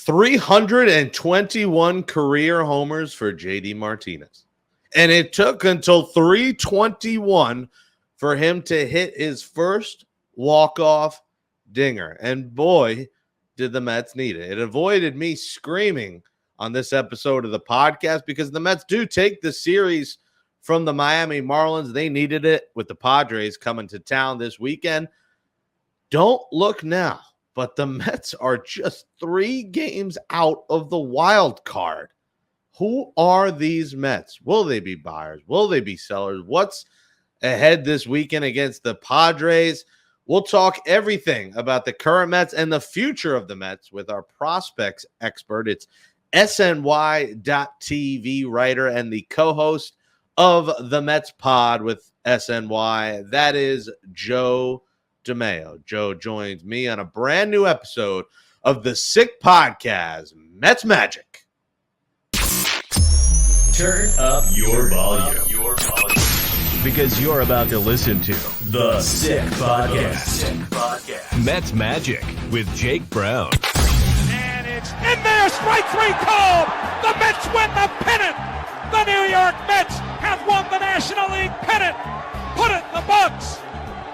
321 career homers for JD Martinez. And it took until 321 for him to hit his first walk-off dinger. And boy, did the Mets need it. It avoided me screaming on this episode of the podcast because the Mets do take the series from the Miami Marlins. They needed it with the Padres coming to town this weekend. Don't look now, but the Mets are just 3 games out of the wild card. Who are these Mets? Will they be buyers? Will they be sellers? What's ahead this weekend against the Padres? We'll talk everything about the current Mets and the future of the Mets with our prospects expert. It's SNY.TV writer and the co-host of the Mets pod with SNY. That is Joe DeMayo. Joe joins me on a brand new episode of the Sick Podcast, Mets Magic. Turn up your volume. Because you're about to listen to the Sick Podcast. Mets Magic with Jake Brown. And it's in there, strike 3 called. The Mets win the pennant. The New York Mets have won the National League pennant. Put it in the books.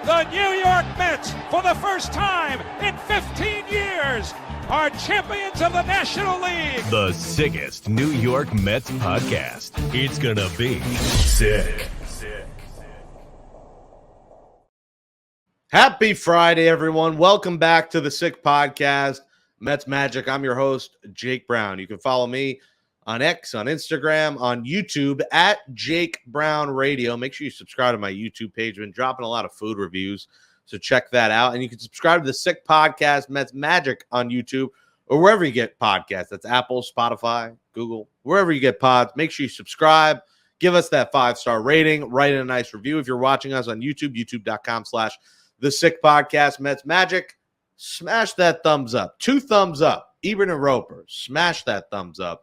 The New York Mets, for the first time in 15 years, are champions of the National League. The sickest New York Mets podcast. It's gonna be sick. Happy Friday, everyone. Welcome back to the Sick Podcast, Mets Magic. I'm your host, Jake Brown. You can follow me on X, on Instagram, on YouTube at Jake Brown Radio. Make sure you subscribe to my YouTube page. I've been dropping a lot of food reviews, so check that out. And you can subscribe to the Sick Podcast, Mets Magic on YouTube or wherever you get podcasts. That's Apple, Spotify, Google, wherever you get pods. Make sure you subscribe. Give us that 5-star rating. Write in a nice review. If you're watching us on YouTube, youtube.com/The Sick Podcast, Mets Magic. Smash that thumbs up. 2 thumbs up. Ebert and Roper. Smash that thumbs up.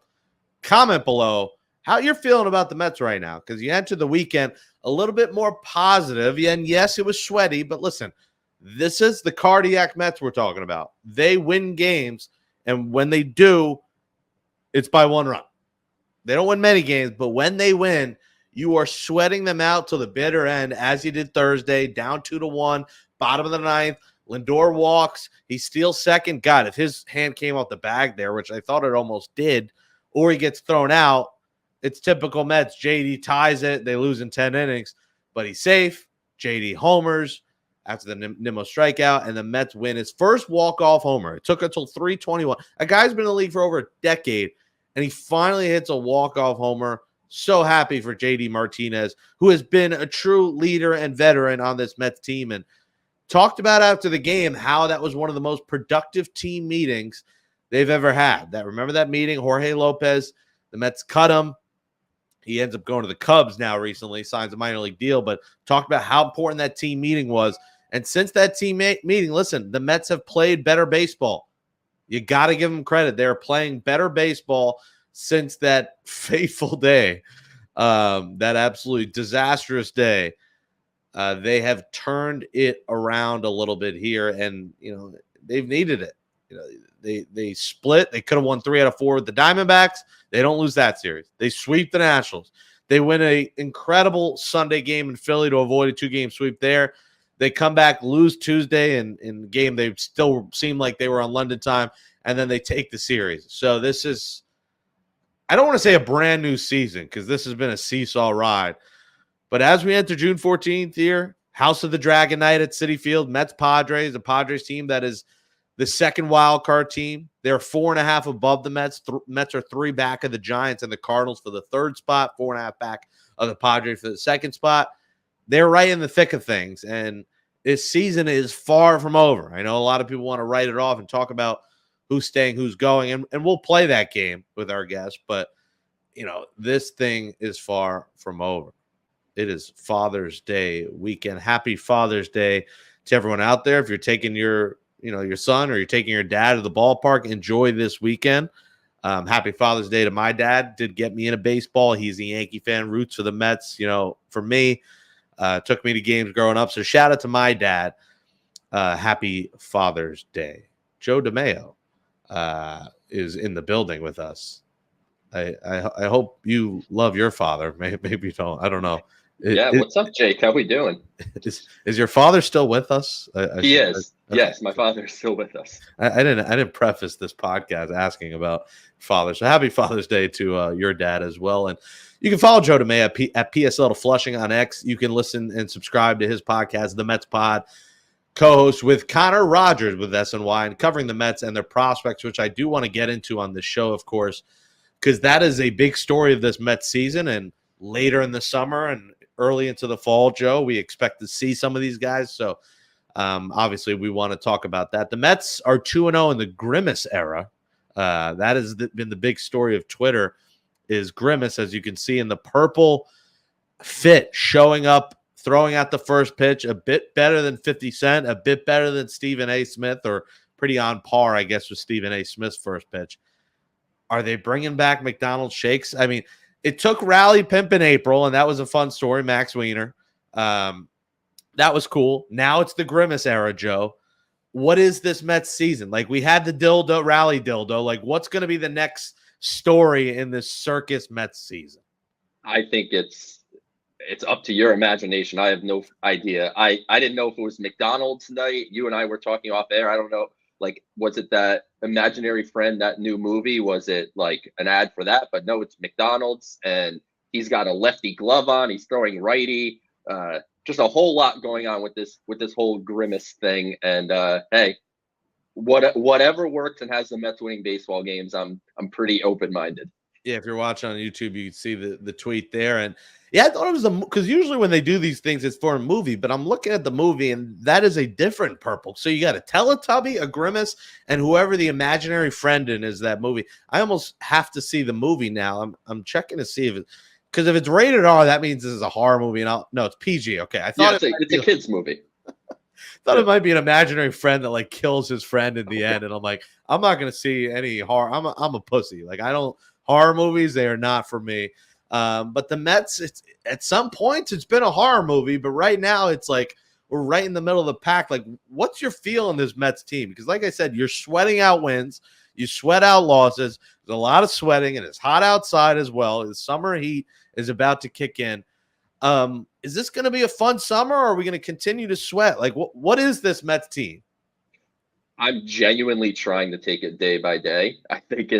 Comment below how you're feeling about the Mets right now, because you entered the weekend a little bit more positive. And yes, it was sweaty, but listen, this is the cardiac Mets we're talking about. They win games, and when they do, it's by 1 run. They don't win many games, but when they win, you are sweating them out to the bitter end, as you did Thursday, down 2-1, bottom of the 9th. Lindor walks. He steals second. God, if his hand came off the bag there, which I thought it almost did, or he gets thrown out, it's typical Mets. JD ties it. They lose in 10 innings, but he's safe. JD homers after the Nimmo strikeout, and the Mets win his first walk-off homer. It took until 321. A guy's been in the league for over a decade, and he finally hits a walk-off homer. So happy for JD Martinez, who has been a true leader and veteran on this Mets team, and talked about after the game how that was one of the most productive team meetings they've ever had. Remember that meeting? Jorge Lopez, the Mets cut him. He ends up going to the Cubs now recently, signs a minor league deal, but talked about how important that team meeting was. And since that team meeting, listen, the Mets have played better baseball. You got to give them credit. They're playing better baseball since that fateful day, that absolutely disastrous day. They have turned it around a little bit here, and they've needed it. They split. They could have won 3 out of 4 with the Diamondbacks. They don't lose that series. They sweep the Nationals. They win an incredible Sunday game in Philly to avoid a 2-game sweep there. They come back, lose Tuesday, and in the game they still seem like they were on London time, and then they take the series. So this is, I don't want to say a brand new season because this has been a seesaw ride. But as we enter June 14th here, House of the Dragon night at Citi Field, Mets Padres, the Padres team that is the second wild card team. They're 4.5 above the Mets. Mets are 3 back of the Giants and the Cardinals for the 3rd spot, 4.5 back of the Padres for the 2nd spot. They're right in the thick of things, and this season is far from over. I know a lot of people want to write it off and talk about who's staying, who's going, and we'll play that game with our guests, but this thing is far from over. It is Father's Day weekend. Happy Father's Day to everyone out there. If you're taking your son or you're taking your dad to the ballpark, enjoy this weekend. Happy Father's Day to my dad. Did get me into baseball. He's a Yankee fan, roots for the Mets. For me, took me to games growing up. So shout out to my dad. Happy Father's Day. Joe DeMayo. is in the building with us. I hope you love your father. Maybe you don't. I don't know. What's up, Jake? How we doing? Is your father still with us? He is. Okay. Yes, my father is still with us. I didn't preface this podcast asking about fathers. So happy Father's Day to your dad as well. And you can follow Joe DeMayo at PSL to Flushing on X. You can listen and subscribe to his podcast, The Mets Pod, co-host with Connor Rogers with SNY and covering the Mets and their prospects, which I do want to get into on this show, of course, because that is a big story of this Mets season. And later in the summer and early into the fall, Joe, we expect to see some of these guys. So obviously we want to talk about that. The Mets are 2-0 in the Grimace era. That has been the big story of Twitter, is Grimace, as you can see in the purple fit, showing up, throwing out the first pitch, a bit better than 50 Cent, a bit better than Stephen A. Smith, or pretty on par, I guess, with Stephen A. Smith's first pitch. Are they bringing back McDonald's shakes? I mean, it took Rally Pimp in April, and that was a fun story, Max Wiener. That was cool. Now it's the Grimace era, Joe. What is this Mets season? Like, we had the dildo, Rally dildo. Like, what's going to be the next story in this circus Mets season? I think it's up to your imagination. I have no idea. I didn't know if it was McDonald's night. You and I were talking off air. I don't know. Like, was it that Imaginary Friend, that new movie? Was it like an ad for that? But no, it's McDonald's, and he's got a lefty glove on. He's throwing righty. Just a whole lot going on with this whole Grimace thing. And hey, whatever works and has the Mets winning baseball games, I'm pretty open-minded. Yeah, if you're watching on YouTube, you can see the tweet there. And yeah, I thought it was because usually when they do these things, it's for a movie. But I'm looking at the movie, and that is a different purple. So you got a Teletubby, a Grimace, and whoever the imaginary friend in is that movie. I almost have to see the movie now. I'm checking to see if it, because if it's rated R, that means this is a horror movie. And no, it's PG. Okay, I thought it's a kids movie. Thought it might be an imaginary friend that like kills his friend in the end, and I'm like, I'm not gonna see any horror. I'm a pussy. Like, I don't. Horror movies, they are not for me. But the Mets, it's at some points it's been a horror movie, but right now it's like we're right in the middle of the pack. Like, what's your feel on this Mets team? Because like I said, you're sweating out wins, you sweat out losses. There's a lot of sweating, and it's hot outside as well. The summer heat is about to kick in. Is this going to be a fun summer, or are we going to continue to sweat? Like, what is this Mets team? I'm genuinely trying to take it day by day. I think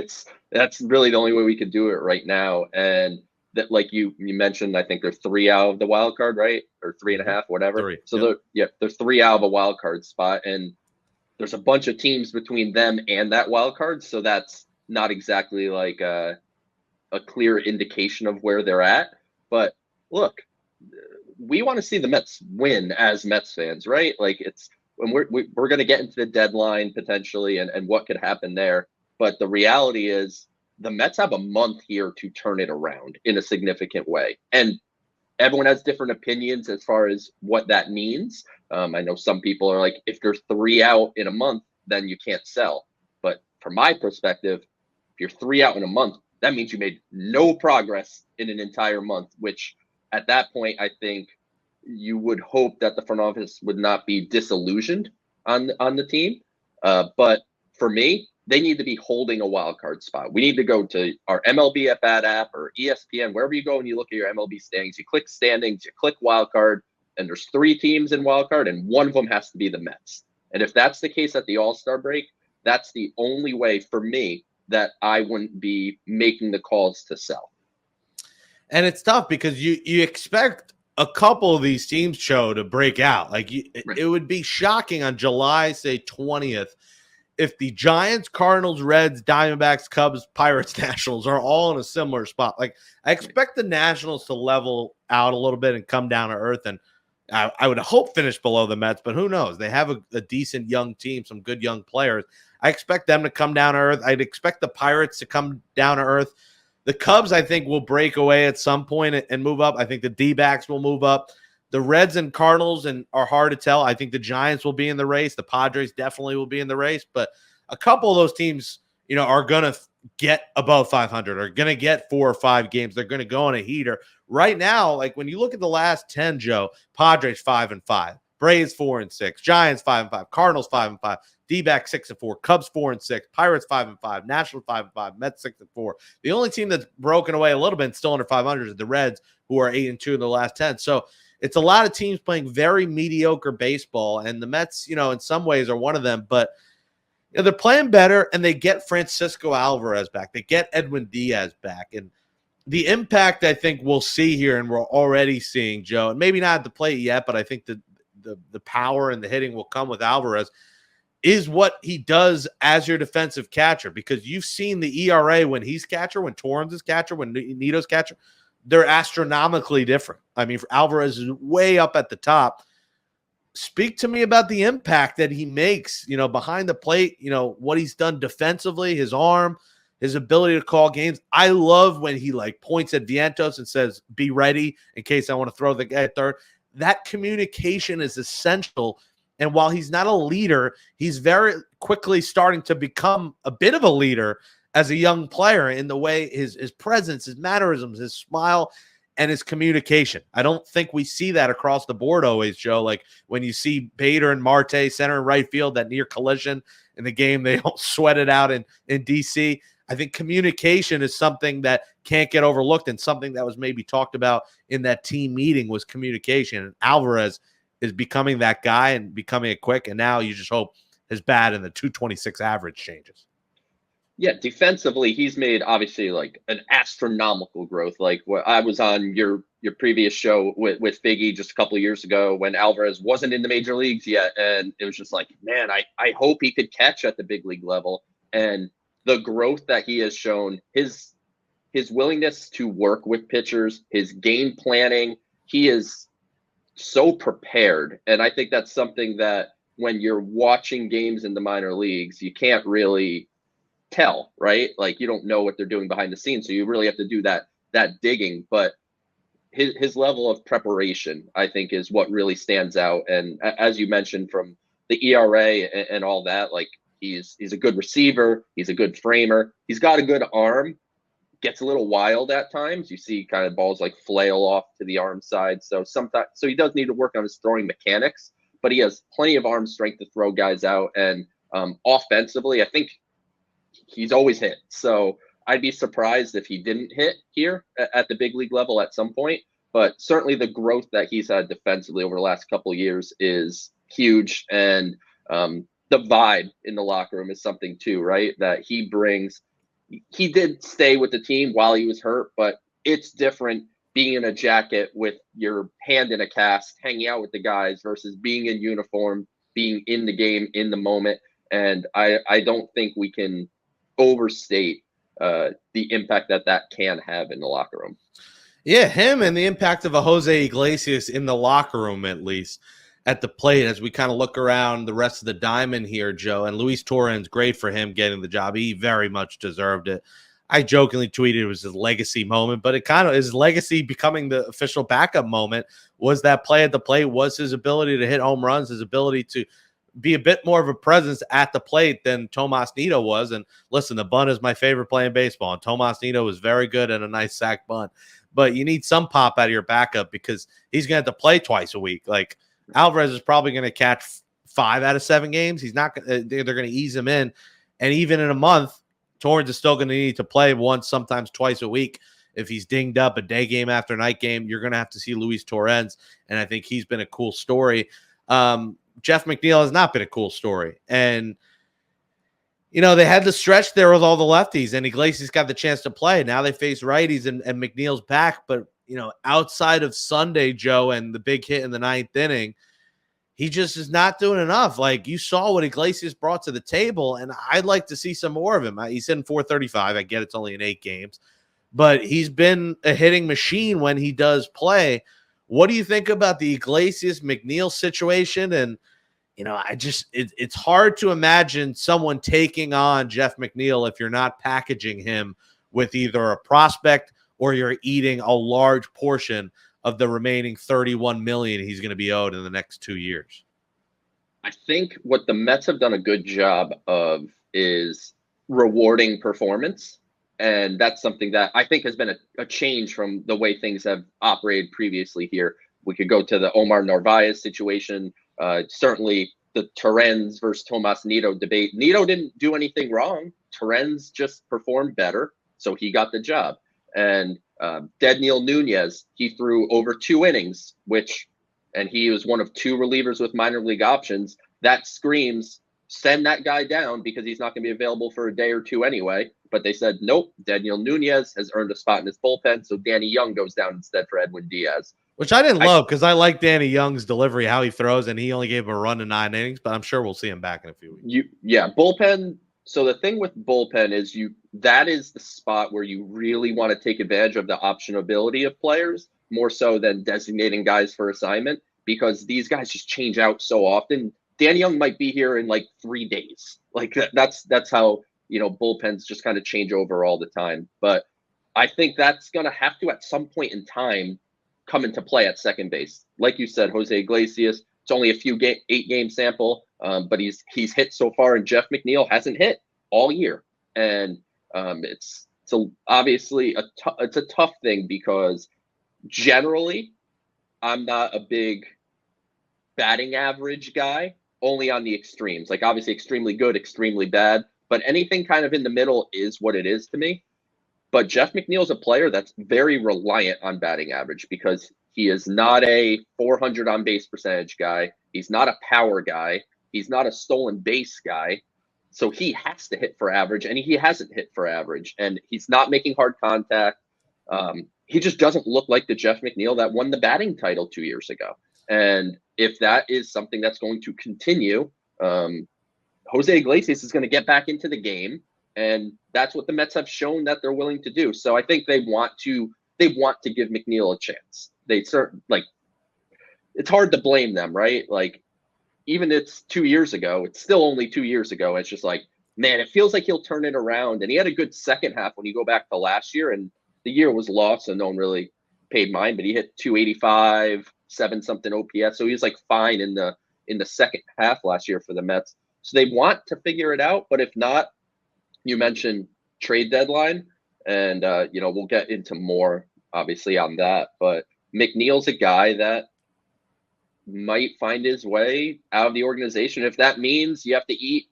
that's really the only way we could do it right now. And that, like you mentioned, I think they're 3 out of the wild card, right? Or 3.5, whatever. 3. So they're 3 out of a wild card spot, and there's a bunch of teams between them and that wild card. So that's not exactly like a clear indication of where they're at. But look, we want to see the Mets win as Mets fans, right? Like, it's when we're going to get into the deadline potentially and what could happen there. But the reality is the Mets have a month here to turn it around in a significant way. And everyone has different opinions as far as what that means. I know some people are like, if there's 3 out in a month, then you can't sell. But from my perspective, if you're 3 out in a month, that means you made no progress in an entire month, which at that point, I think you would hope that the front office would not be disillusioned on the team. But for me, they need to be holding a wild card spot. We need to go to our MLB at Bat app or ESPN, wherever you go and you look at your MLB standings, you click standings, you click wild card, and there's 3 teams in wild card, and one of them has to be the Mets. And if that's the case at the All-Star break, that's the only way for me that I wouldn't be making the calls to sell. And it's tough because you expect a couple of these teams show to break out. Like, it would be shocking on July, say 20th, if the Giants, Cardinals, Reds, Diamondbacks, Cubs, Pirates, Nationals are all in a similar spot. Like, I expect the Nationals to level out a little bit and come down to earth, and I would hope finish below the Mets, but who knows? They have a decent young team, some good young players. I expect them to come down to earth. I'd expect the Pirates to come down to earth. The Cubs, I think, will break away at some point and move up. I think the D-backs will move up. The Reds and Cardinals are hard to tell. I think the Giants will be in the race. The Padres definitely will be in the race. But a couple of those teams, are going to get above 500, are going to get 4 or 5 games. They're going to go on a heater. Right now, like when you look at the last 10, Joe, Padres 5-5, Braves 4-6, Giants 5-5, Cardinals 5-5, D-backs 6-4, Cubs 4-6, Pirates 5-5, Nationals 5-5, Mets 6-4. The only team that's broken away a little bit and still under 500 is the Reds, who are 8-2 in the last 10. So it's a lot of teams playing very mediocre baseball, and the Mets, in some ways are one of them, but they're playing better, and they get Francisco Alvarez back. They get Edwin Diaz back, and the impact I think we'll see here, and we're already seeing, Joe, and maybe not at the plate yet, but I think the power and the hitting will come with Alvarez, is what he does as your defensive catcher, because you've seen the ERA when he's catcher, when Torrens is catcher, when Nito's catcher, they're astronomically different. I mean, Alvarez is way up at the top. Speak to me about the impact that he makes, behind the plate, what he's done defensively, his arm, his ability to call games. I love when he points at Vientos and says, be ready in case I want to throw the guy at third. That communication is essential. And while he's not a leader, he's very quickly starting to become a bit of a leader as a young player in the way his presence, his mannerisms, his smile, and his communication. I don't think we see that across the board always, Joe. Like when you see Bader and Marte center and right field, that near collision in the game, they don't sweat it out in DC. I think communication is something that can't get overlooked, and something that was maybe talked about in that team meeting was communication. And Alvarez is becoming that guy and becoming it quick, and now you just hope his bat and the 226 average changes. Yeah, defensively, he's made obviously an astronomical growth. I was on your previous show with Biggie just a couple of years ago when Alvarez wasn't in the major leagues yet, and it was just man, I hope he could catch at the big league level. And the growth that he has shown, his willingness to work with pitchers, his game planning, he is so prepared. And I think that's something that when you're watching games in the minor leagues, you can't really tell, right? You don't know what they're doing behind the scenes. So you really have to do that digging. But his level of preparation, I think, is what really stands out. And as you mentioned, from the ERA and all that, he's a good receiver. He's a good framer. He's got a good arm. Gets a little wild at times. You see kind of balls flail off to the arm side. So he does need to work on his throwing mechanics, but he has plenty of arm strength to throw guys out. And offensively, I think he's always hit. So I'd be surprised if he didn't hit here at the big league level at some point. But certainly the growth that he's had defensively over the last couple of years is huge. And the vibe in the locker room is something too, right? That he brings. He did stay with the team while he was hurt, but it's different being in a jacket with your hand in a cast, hanging out with the guys versus being in uniform, being in the game in the moment. And I don't think we can overstate the impact that can have in the locker room. Yeah, him and the impact of a Jose Iglesias in the locker room, at least at the plate, as we kind of look around the rest of the diamond here, Joe. And Luis Torrens, great for him getting the job. He very much deserved it. I jokingly tweeted it was his legacy moment, but it kind of his legacy becoming the official backup moment was that play at the plate, was his ability to hit home runs, his ability to be a bit more of a presence at the plate than Tomas Nido was. And listen, the bunt is my favorite play in baseball, and Tomas Nido was very good at a nice sack bunt. But you need some pop out of your backup because he's going to have to play twice a week. Alvarez is probably going to catch 5 out of 7 games. He's not. They're going to ease him in, and even in a month, Torrens is still going to need to play once, sometimes twice a week. If he's dinged up a day game after night game, you're going to have to see Luis Torrens, and I think he's been a cool story. Jeff McNeil has not been a cool story, and they had the stretch there with all the lefties, and Iglesias got the chance to play. Now they face righties, and McNeil's back, but outside of Sunday, Joe, and the big hit in the 9th inning, he just is not doing enough. You saw what Iglesias brought to the table, and I'd like to see some more of him. He's in 435. I get it's only in 8 games, but he's been a hitting machine when he does play. What do you think about the Iglesias McNeil situation? And it's hard to imagine someone taking on Jeff McNeil if you're not packaging him with either a prospect or you're eating a large portion of the remaining $31 million he's going to be owed in the next 2 years. I think what the Mets have done a good job of is rewarding performance. And that's something that I think has been a change from the way things have operated previously here. We could go to the Omar Narvaez situation Certainly the Terens versus Tomas Nito debate. Nito didn't do anything wrong. Terens just performed better, so he got the job. And Dedniel Nunez, he threw over 2 innings, and he was one of 2 relievers with minor league options. That screams, send that guy down because he's not going to be available for a day or 2 anyway. But they said, nope, Dedniel Nunez has earned a spot in his bullpen, so Danny Young goes down instead for Edwin Diaz. Which I didn't love because I like Danny Young's delivery, how he throws, and he only gave a run in 9 innings, but I'm sure we'll see him back in a few weeks. Bullpen. So the thing with bullpen is that is the spot where you really want to take advantage of the optionability of players more so than designating guys for assignment, because these guys just change out so often. Danny Young might be here in like 3 days. Like that's how, bullpens just kind of change over all the time. But I think that's going to have to, at some point in time, come into play at second base. Like you said, Jose Iglesias, it's only a 8-game sample, but he's hit so far, and Jeff McNeil hasn't hit all year. And it's obviously it's a tough thing because generally I'm not a big batting average guy, only on the extremes. Like obviously extremely good, extremely bad, but anything kind of in the middle is what it is to me. But Jeff McNeil is a player that's very reliant on batting average because he is not a 400 on base percentage guy. He's not a power guy. He's not a stolen base guy. So he has to hit for average, and he hasn't hit for average. And he's not making hard contact. He just doesn't look like the Jeff McNeil that won the batting title 2 years ago. And if that is something that's going to continue, Jose Iglesias is going to get back into the game. And that's what the Mets have shown that they're willing to do. So I think they want to give McNeil a chance. It's hard to blame them, right? Like, even it's 2 years ago, it's still only 2 years ago. It's just like, man, it feels like he'll turn it around. And he had a good second half when you go back to last year, and the year was lost, so no one really paid mind, but he hit 285, 7-something OPS. So he was like fine in the second half last year for the Mets. So they want to figure it out, but if not, you mentioned trade deadline, and we'll get into more obviously on that. But McNeil's a guy that might find his way out of the organization. If that means you have to eat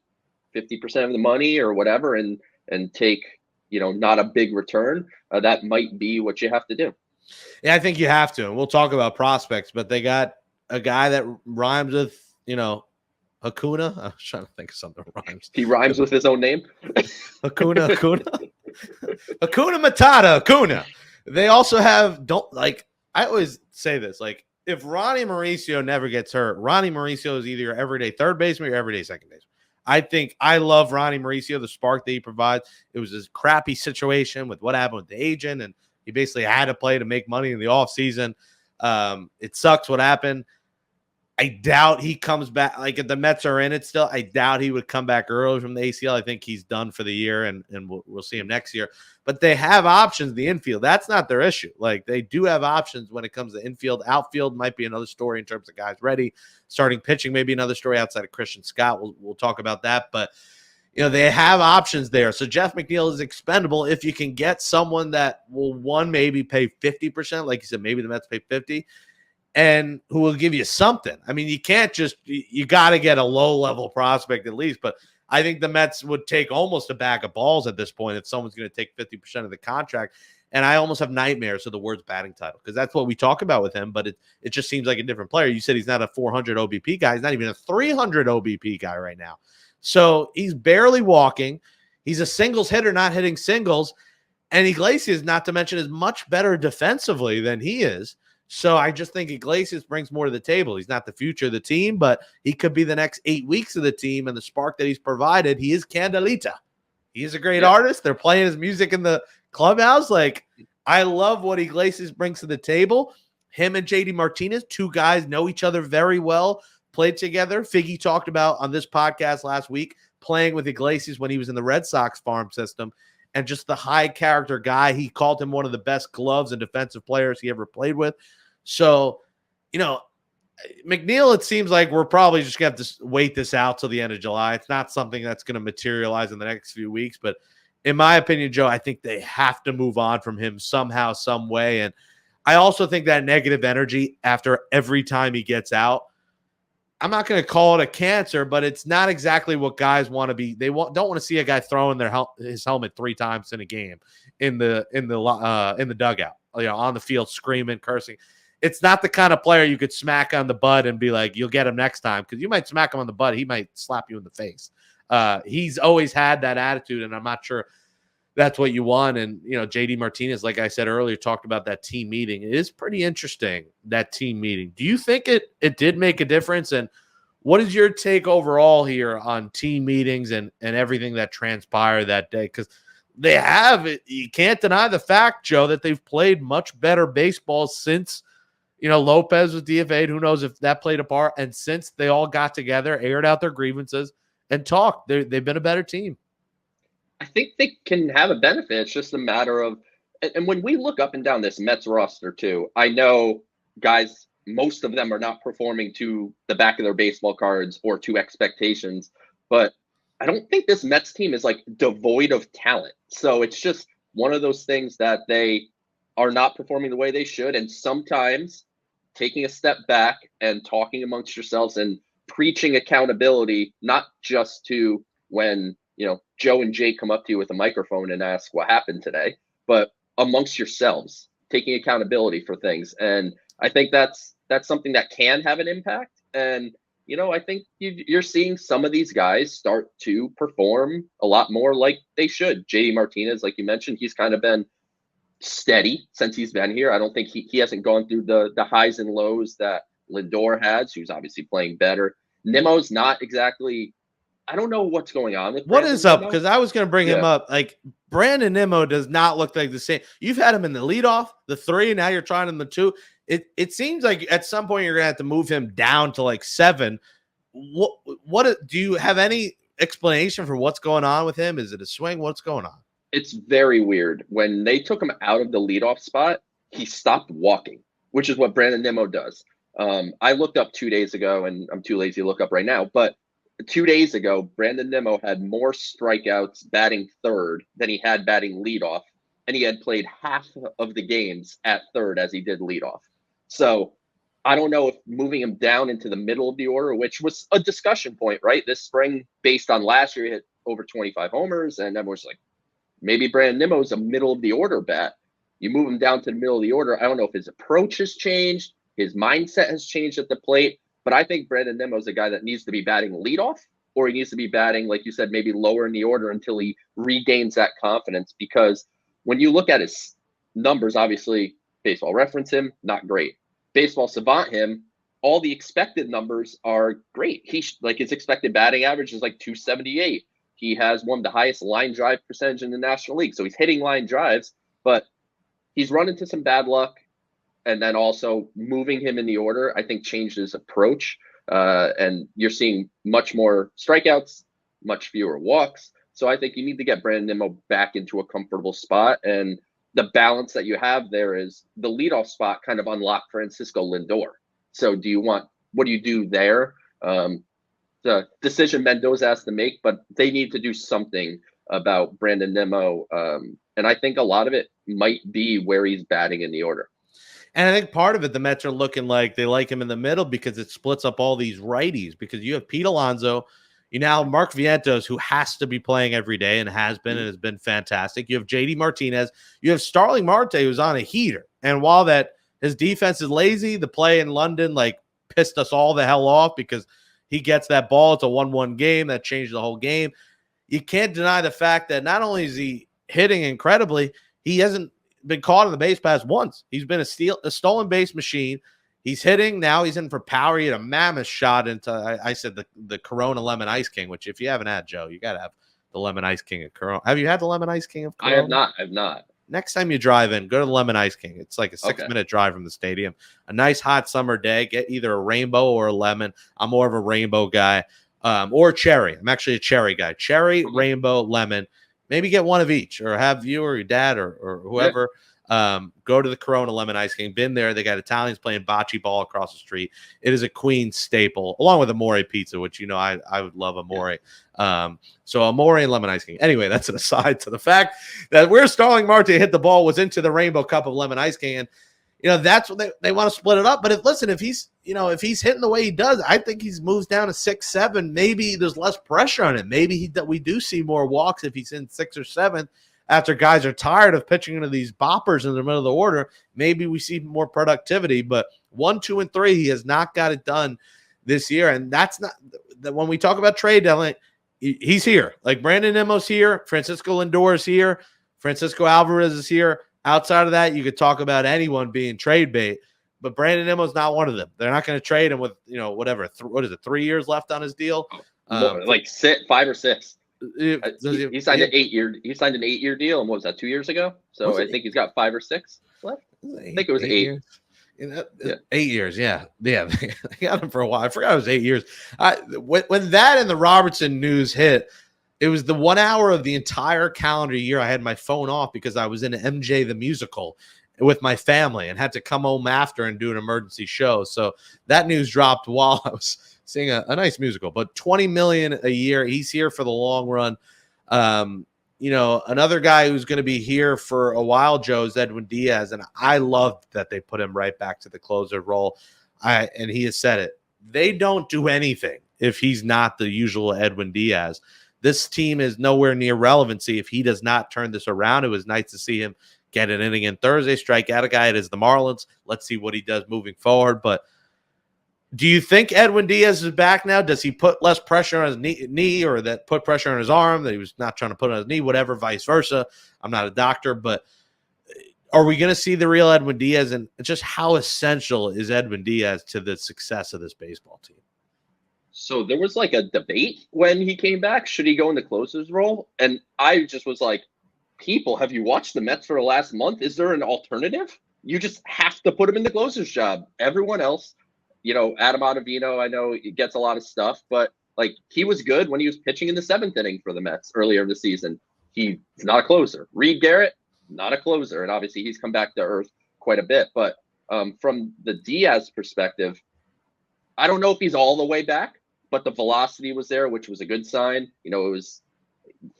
50% of the money or whatever, and take not a big return, that might be what you have to do. Yeah, I think you have to. And we'll talk about prospects, but they got a guy that rhymes with Hakuna. I was trying to think of something that rhymes. He rhymes with his own name. Hakuna Matata. Hakuna. They also have I always say this, like, if Ronnie Mauricio never gets hurt, Ronnie Mauricio is either your everyday third baseman or your everyday second baseman. I love Ronnie Mauricio, the spark that he provides. It was this crappy situation with what happened with the agent, and he basically had to play to make money in the offseason. It sucks what happened. I doubt he comes back. Like, if the Mets are in it still, I doubt he would come back early from the ACL. I think he's done for the year, and we'll see him next year. But they have options in the infield. That's not their issue. Like, they do have options when it comes to infield. Outfield might be another story in terms of guys ready. Starting pitching may be another story outside of Christian Scott. We'll talk about that. But, they have options there. So Jeff McNeil is expendable if you can get someone that will, maybe pay 50%. Like you said, maybe the Mets pay 50%. And who will give you something. I mean, you can't you got to get a low-level prospect at least, but I think the Mets would take almost a bag of balls at this point if someone's going to take 50% of the contract. And I almost have nightmares of the words batting title, because that's what we talk about with him, but it just seems like a different player. You said he's not a 400 OBP guy. He's not even a 300 OBP guy right now. So he's barely walking. He's a singles hitter, not hitting singles. And Iglesias, not to mention, is much better defensively than he is. So I just think Iglesias brings more to the table. He's not the future of the team, but he could be the next 8 weeks of the team, and the spark that he's provided, he is Candelita. He is a great artist. They're playing his music in the clubhouse. Like, I love what Iglesias brings to the table. Him and JD Martinez, 2 guys, know each other very well, played together. Figgy talked about on this podcast last week playing with Iglesias when he was in the Red Sox farm system, and just the high character guy. He called him one of the best gloves and defensive players he ever played with. So, McNeil, it seems like we're probably just going to have to wait this out till the end of July. It's not something that's going to materialize in the next few weeks. But in my opinion, Joe, I think they have to move on from him somehow, some way. And I also think that negative energy after every time he gets out, I'm not going to call it a cancer, but it's not exactly what guys want to be. They don't want to see a guy throwing his helmet 3 times in a game in the dugout, on the field, screaming, cursing. It's not the kind of player you could smack on the butt and be like, you'll get him next time, because you might smack him on the butt. He might slap you in the face. He's always had that attitude, and I'm not sure that's what you want. And, JD Martinez, like I said earlier, talked about that team meeting. It is pretty interesting, that team meeting. Do you think it did make a difference? And what is your take overall here on team meetings and everything that transpired that day? Because they have it. You can't deny the fact, Joe, that they've played much better baseball since, Lopez was DFA'd. Who knows if that played a part? And since they all got together, aired out their grievances, and talked, they've been a better team. I think they can have a benefit. It's just a matter of, and when we look up and down this Mets roster too, I know guys, most of them are not performing to the back of their baseball cards or to expectations, but I don't think this Mets team is like devoid of talent. So it's just one of those things that they are not performing the way they should. And sometimes taking a step back and talking amongst yourselves and preaching accountability, not just to when, Joe and Jake come up to you with a microphone and ask what happened today, but amongst yourselves, taking accountability for things. And I think that's something that can have an impact. And, I think you're seeing some of these guys start to perform a lot more like they should. JD Martinez, like you mentioned, he's kind of been steady since he's been here. I don't think he hasn't gone through the highs and lows that Lindor has, who's obviously playing better. Nimmo's not exactly, I don't know what's going on with what Brandon is up, Nimmo. because I was going to bring him up. Like, Brandon Nimmo does not look like the same. You've had him in the leadoff, the 3, now you're trying him the 2. It seems like at some point you're going to have to move him down to like 7. What do you have any explanation for what's going on with him? Is it a swing? What's going on? It's very weird. When they took him out of the leadoff spot, he stopped walking, which is what Brandon Nimmo does. I looked up 2 days ago, and I'm too lazy to look up right now, but 2 days ago, Brandon Nimmo had more strikeouts batting third than he had batting leadoff, and he had played half of the games at third as he did leadoff. So I don't know if moving him down into the middle of the order, which was a discussion point, right? This spring, based on last year, he hit over 25 homers, and everyone's like, maybe Brandon Nimmo's a middle of the order bat. You move him down to the middle of the order. I don't know if his approach has changed, his mindset has changed at the plate, but I think Brandon Nimmo is a guy that needs to be batting leadoff, or he needs to be batting, like you said, maybe lower in the order until he regains that confidence. Because when you look at his numbers, obviously, Baseball Reference him, not great. Baseball Savant him, all the expected numbers are great. His expected batting average is like 278. He has one of the highest line drive percentage in the National League. So he's hitting line drives, but he's run into some bad luck. And then also moving him in the order, I think, changed his approach. And you're seeing much more strikeouts, much fewer walks. So I think you need to get Brandon Nimmo back into a comfortable spot. And the balance that you have there is the leadoff spot kind of unlocked Francisco Lindor. So what do you do there? The decision Mendoza has to make, but they need to do something about Brandon Nimmo. And I think a lot of it might be where he's batting in the order. And I think part of it, the Mets are looking like they like him in the middle because it splits up all these righties, because you have Pete Alonso, you now have Mark Vientos, who has to be playing every day and has been fantastic. You have JD Martinez. You have Starling Marte, who's on a heater. And while that his defense is lazy, the play in London pissed us all the hell off because he gets that ball. It's a 1-1 game that changed the whole game. You can't deny the fact that not only is he hitting incredibly, he hasn't been caught in the base pass once. He's been a stolen base machine. He's hitting. Now he's in for power. He had a mammoth shot into, I said, the Corona Lemon Ice King, which if you haven't had, Joe, you got to have the Lemon Ice King of Corona. Have you had the Lemon Ice King of Corona? I have not. Next time you drive in, go to the Lemon Ice King. It's like a 6-minute drive from the stadium. A nice hot summer day. Get either a rainbow or a lemon. I'm more of a rainbow guy, or a cherry. I'm actually a cherry guy. Cherry, rainbow, lemon. Maybe get one of each, or have you or your dad or whoever. Go to the Corona Lemon Ice King. Been there. They got Italians playing bocce ball across the street. It is a Queen staple, along with Amore pizza, which I would love Amore. So Amore and Lemon Ice King. Anyway, that's an aside to the fact that where Starling Marte hit the ball was into the Rainbow Cup of Lemon Ice King. And that's what they want to split it up. But if he's hitting the way he does, I think he's moves down to 6, 7. Maybe there's less pressure on him. Maybe we do see more walks if he's in 6 or 7 after guys are tired of pitching into these boppers in the middle of the order. Maybe we see more productivity. But 1, 2, and 3, he has not got it done this year. And that's not when we talk about trade deadline. He's here. Like Brandon Nimmo's here. Francisco Lindor is here. Francisco Alvarez is here. Outside of that, you could talk about anyone being trade bait, but Brandon Nimmo's not one of them. They're not going to trade him with, whatever. What is it, 3 years left on his deal? Like 5 or 6. He signed an 8-year. He signed an 8-year deal, and what was that, 2 years ago? So I think he's got 5 or 6 left. I think it was 8. 8 years, yeah. They got him for a while. I forgot it was 8 years. When that and the Robertson news hit, it was the 1 hour of the entire calendar year I had my phone off because I was in MJ the Musical with my family and had to come home after and do an emergency show. So that news dropped while I was seeing a nice musical. But $20 million a year, he's here for the long run. Another guy who's going to be here for a while, Joe, is Edwin Diaz, and I loved that they put him right back to the closer role. And he has said it. They don't do anything if he's not the usual Edwin Diaz. This team is nowhere near relevancy if he does not turn this around. It was nice to see him get an inning in Thursday, strike out a guy. It is the Marlins. Let's see what he does moving forward. But do you think Edwin Diaz is back now? Does he put less pressure on his knee or that put pressure on his arm that he was not trying to put on his knee, whatever, vice versa? I'm not a doctor, but are we going to see the real Edwin Diaz? And just how essential is Edwin Diaz to the success of this baseball team? So there was like a debate when he came back. Should he go in the closer's role? And I just was like, people, have you watched the Mets for the last month? Is there an alternative? You just have to put him in the closer's job. Everyone else, Adam Ottavino, I know he gets a lot of stuff, but like he was good when he was pitching in the 7th inning for the Mets earlier in the season. He's not a closer. Reed Garrett, not a closer. And obviously he's come back to earth quite a bit. But from the Diaz perspective, I don't know if he's all the way back, but the velocity was there, which was a good sign. It was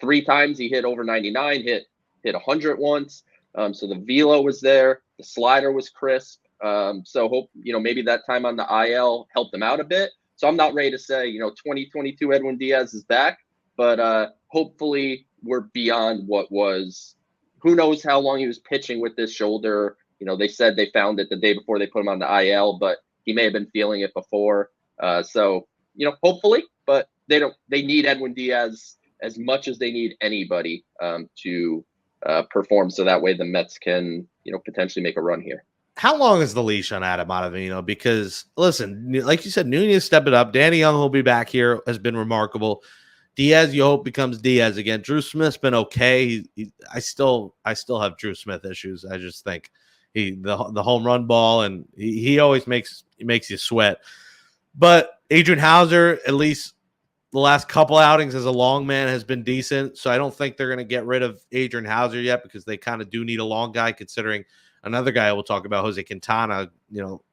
3 times he hit over 99, hit 100 once. So the velo was there. The slider was crisp. So hope, maybe that time on the IL helped him out a bit. So I'm not ready to say, 2022 Edwin Diaz is back, but hopefully we're beyond what was, who knows how long he was pitching with this shoulder. They said they found it the day before they put him on the IL, but he may have been feeling it before. So hopefully, but they need Edwin Diaz as much as they need anybody to perform. So that way the Mets can, potentially make a run here. How long is the leash on Adam Ottavino? Because listen, like you said, Nunez stepped it up. Danny Young will be back here, has been remarkable. Diaz, you hope, becomes Diaz again. Drew Smith's been okay. I still have Drew Smith issues. I just think the home run ball, and he always makes you sweat. But Adrian Hauser, at least the last couple outings as a long man, has been decent. So I don't think they're going to get rid of Adrian Hauser yet because they kind of do need a long guy, considering another guy we'll talk about, Jose Quintana,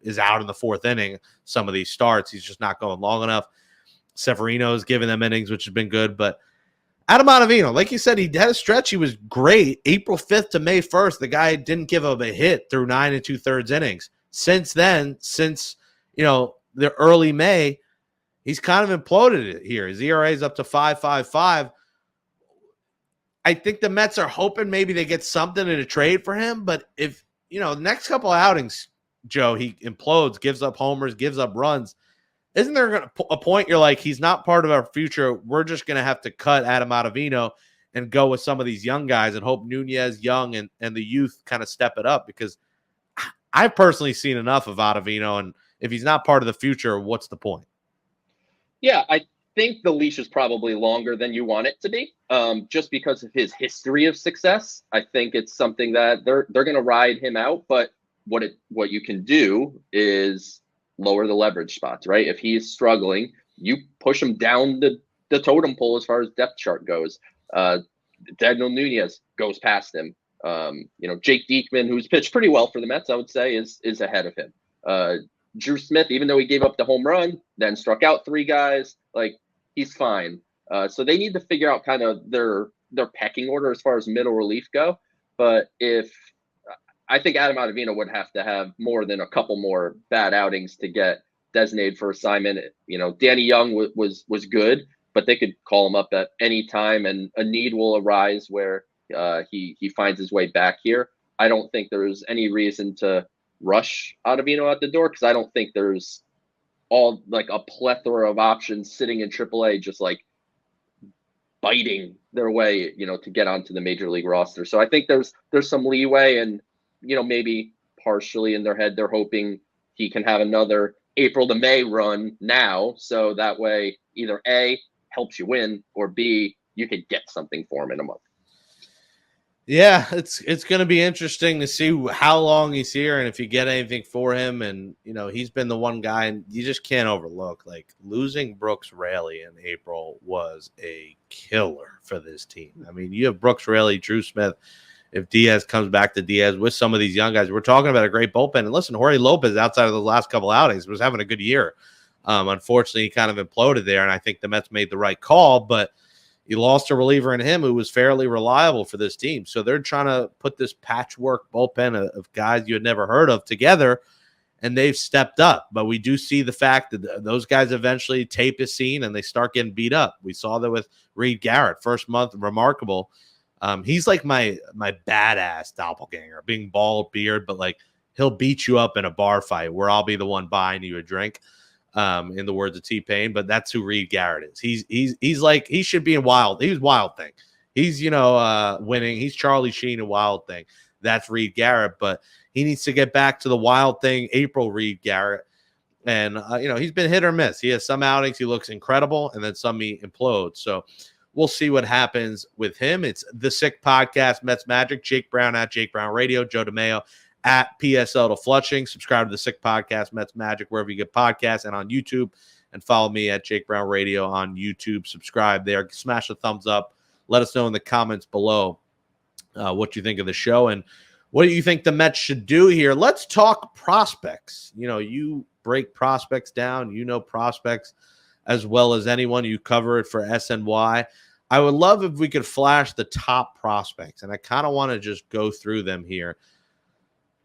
is out in the 4th inning. Some of these starts, he's just not going long enough. Severino's giving them innings, which has been good. But Adam Ottavino, like you said, he had a stretch. He was great. April 5th to May 1st, the guy didn't give up a hit through 9 2/3 innings. Since then, the early May, he's kind of imploded it here. His ERA is up to 5.55. I think the Mets are hoping maybe they get something in a trade for him. But if, the next couple of outings, Joe, he implodes, gives up homers, gives up runs, isn't there a point you're like, he's not part of our future? We're just going to have to cut Adam Ottavino and go with some of these young guys and hope Nunez, Young, and the youth kind of step it up, because I've personally seen enough of Ottavino, and if he's not part of the future, what's the point? Yeah, I think the leash is probably longer than you want it to be, just because of his history of success. I think it's something that they're going to ride him out, but what you can do is lower the leverage spots, right? If he's struggling, you push him down the totem pole as far as depth chart goes. Daniel Nunez goes past him. Jake Diekman, who's pitched pretty well for the Mets, I would say, is ahead of him. Drew Smith, even though he gave up the home run, then struck out 3 guys, like, he's fine. So they need to figure out kind of their pecking order as far as middle relief go. But if I think Adam Ottavino would have to have more than a couple more bad outings to get designated for assignment. Danny Young was good, but they could call him up at any time, and a need will arise where he finds his way back here. I don't think there's any reason to rush Ottavino out the door, because I don't think there's all like a plethora of options sitting in AAA just like biting their way, to get onto the major league roster. So I think there's some leeway, and maybe partially in their head they're hoping he can have another April to May run now, so that way either A, helps you win, or B, you could get something for him in a month. Yeah, it's going to be interesting to see how long he's here and if you get anything for him. And, he's been the one guy, and you just can't overlook, like, losing Brooks Raley in April was a killer for this team. I mean, you have Brooks Raley, Drew Smith. If Diaz comes back to Diaz with some of these young guys, we're talking about a great bullpen. And listen, Jorge Lopez, outside of the last couple outings, was having a good year. Unfortunately, he kind of imploded there, and I think the Mets made the right call, but you lost a reliever in him who was fairly reliable for this team. So they're trying to put this patchwork bullpen of guys you had never heard of together, and they've stepped up. But we do see the fact that those guys eventually tape is seen and they start getting beat up. We saw that with Reed Garrett, first month, remarkable. He's like my badass doppelganger, being bald, beard, but like he'll beat you up in a bar fight where I'll be the one buying you a drink. In the words of T-Pain, but that's who Reed Garrett is. He's like, he should be in Wild. He was Wild Thing. He's, winning. He's Charlie Sheen in Wild Thing. That's Reed Garrett, but he needs to get back to the Wild Thing, April Reed Garrett. And, he's been hit or miss. He has some outings. He looks incredible, and then some he implodes. So we'll see what happens with him. It's the Sick Podcast, Mets Magic, Jake Brown at Jake Brown Radio, Joe DeMayo at PSL to Fletching. Subscribe to the Sick Podcast, Mets Magic, wherever you get podcasts, and on YouTube. And follow me at Jake Brown Radio on YouTube. Subscribe there. Smash the thumbs up. Let us know in the comments below what you think of the show and what do you think the Mets should do here. Let's talk prospects. You break prospects down. Prospects as well as anyone. You cover it for SNY. I would love if we could flash the top prospects, and I kind of want to just go through them here.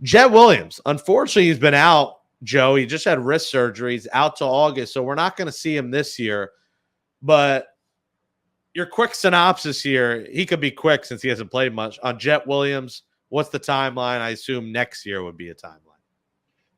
Jet Williams, unfortunately, he's been out, Joe. He just had wrist surgery. He's out till August, so we're not going to see him this year. But your quick synopsis here, he could be quick since he hasn't played much. On Jet Williams, what's the timeline? I assume next year would be a timeline.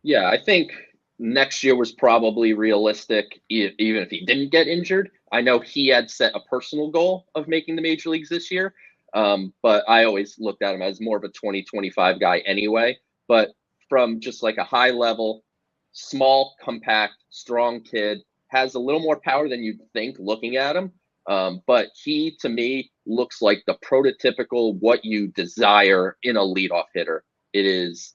Yeah, I think next year was probably realistic, even if he didn't get injured. I know he had set a personal goal of making the major leagues this year, but I always looked at him as more of a 2025 guy anyway. But from just like a high level, small, compact, strong kid, has a little more power than you'd think looking at him. But he, to me, looks like the prototypical what you desire in a leadoff hitter. It is,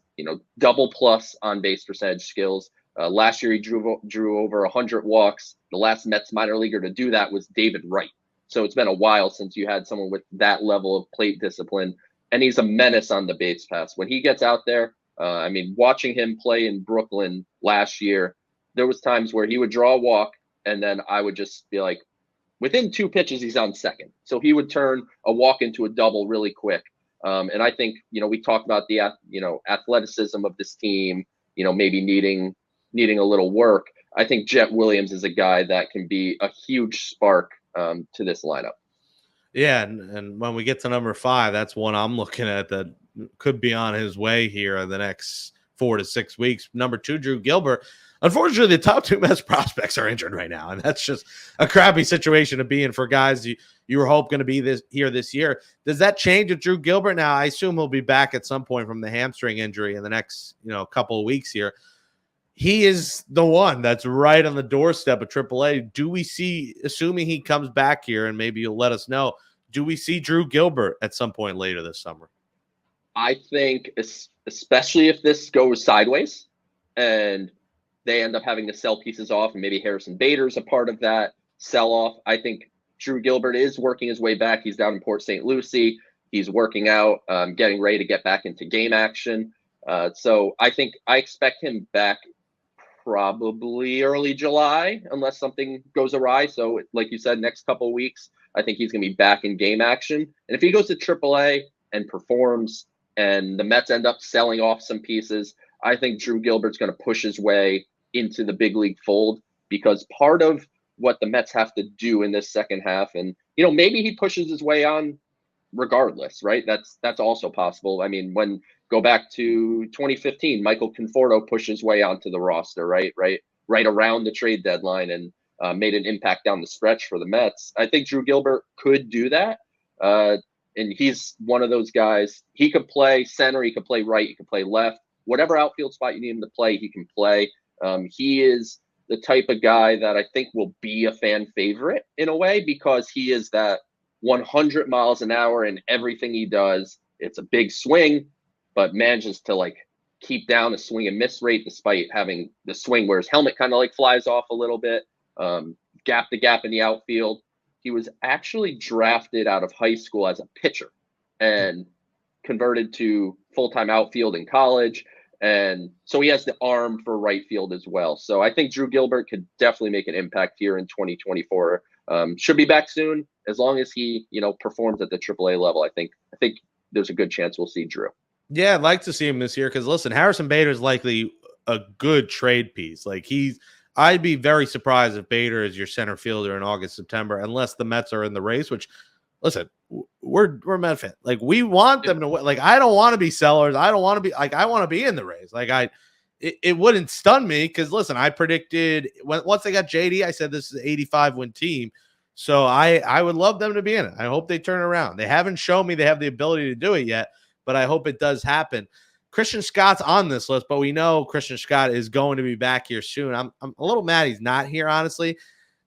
double plus on base percentage skills. Last year, he drew over 100 walks. The last Mets minor leaguer to do that was David Wright. So it's been a while since you had someone with that level of plate discipline. And he's a menace on the base paths. When he gets out there, watching him play in Brooklyn last year, there was times where he would draw a walk, and then I would just be like, within 2 pitches, he's on second. So he would turn a walk into a double really quick. And I think, we talked about the, athleticism of this team, maybe needing a little work. I think Jet Williams is a guy that can be a huge spark to this lineup. Yeah, and when we get to number 5, that's one I'm looking at that could be on his way here in the next 4 to 6 weeks. Number 2, Drew Gilbert. Unfortunately, the top 2 Mets prospects are injured right now, and that's just a crappy situation to be in for guys you were hoping going to be this year. Does that change with Drew Gilbert? Now, I assume he'll be back at some point from the hamstring injury in the next couple of weeks here. He is the one that's right on the doorstep of AAA. Do we see, assuming he comes back here, and maybe you'll let us know, do we see Drew Gilbert at some point later this summer? I think, especially if this goes sideways and they end up having to sell pieces off, and maybe Harrison Bader's a part of that sell-off, I think Drew Gilbert is working his way back. He's down in Port St. Lucie. He's working out, getting ready to get back into game action. So I expect him back probably early July, unless something goes awry. So like you said, next couple of weeks, I think he's going to be back in game action. And if he goes to AAA and performs and the Mets end up selling off some pieces, I think Drew Gilbert's going to push his way into the big league fold, because part of what the Mets have to do in this second half, and maybe he pushes his way on regardless, right? That's also possible. I mean, go back to 2015, Michael Conforto pushed his way onto the roster, right around the trade deadline, and made an impact down the stretch for the Mets. I think Drew Gilbert could do that. And he's one of those guys. He could play center, he could play right, he could play left. Whatever outfield spot you need him to play, he can play. He is the type of guy that I think will be a fan favorite in a way, because he is that 100 miles an hour in everything he does. It's a big swing, but manages to keep down a swing and miss rate despite having the swing where his helmet kind of flies off a little bit. Gap to gap in the outfield. He was actually drafted out of high school as a pitcher and converted to full-time outfield in college. And so he has the arm for right field as well. So I think Drew Gilbert could definitely make an impact here in 2024. Should be back soon, as long as he, performs at the AAA level. I think there's a good chance we'll see Drew. Yeah, I'd like to see him this year because, listen, Harrison Bader is likely a good trade piece. I'd be very surprised if Bader is your center fielder in August, September, unless the Mets are in the race, which, listen, we're Met fan. We want them to win. I don't want to be sellers. I don't want to be I want to be in the race. It wouldn't stun me because, listen, I predicted once they got JD, I said this is an 85 win team. So I would love them to be in it. I hope they turn around. They haven't shown me they have the ability to do it yet, but I hope it does happen. Christian Scott's on this list, but we know Christian Scott is going to be back here soon. I'm a little mad he's not here, honestly.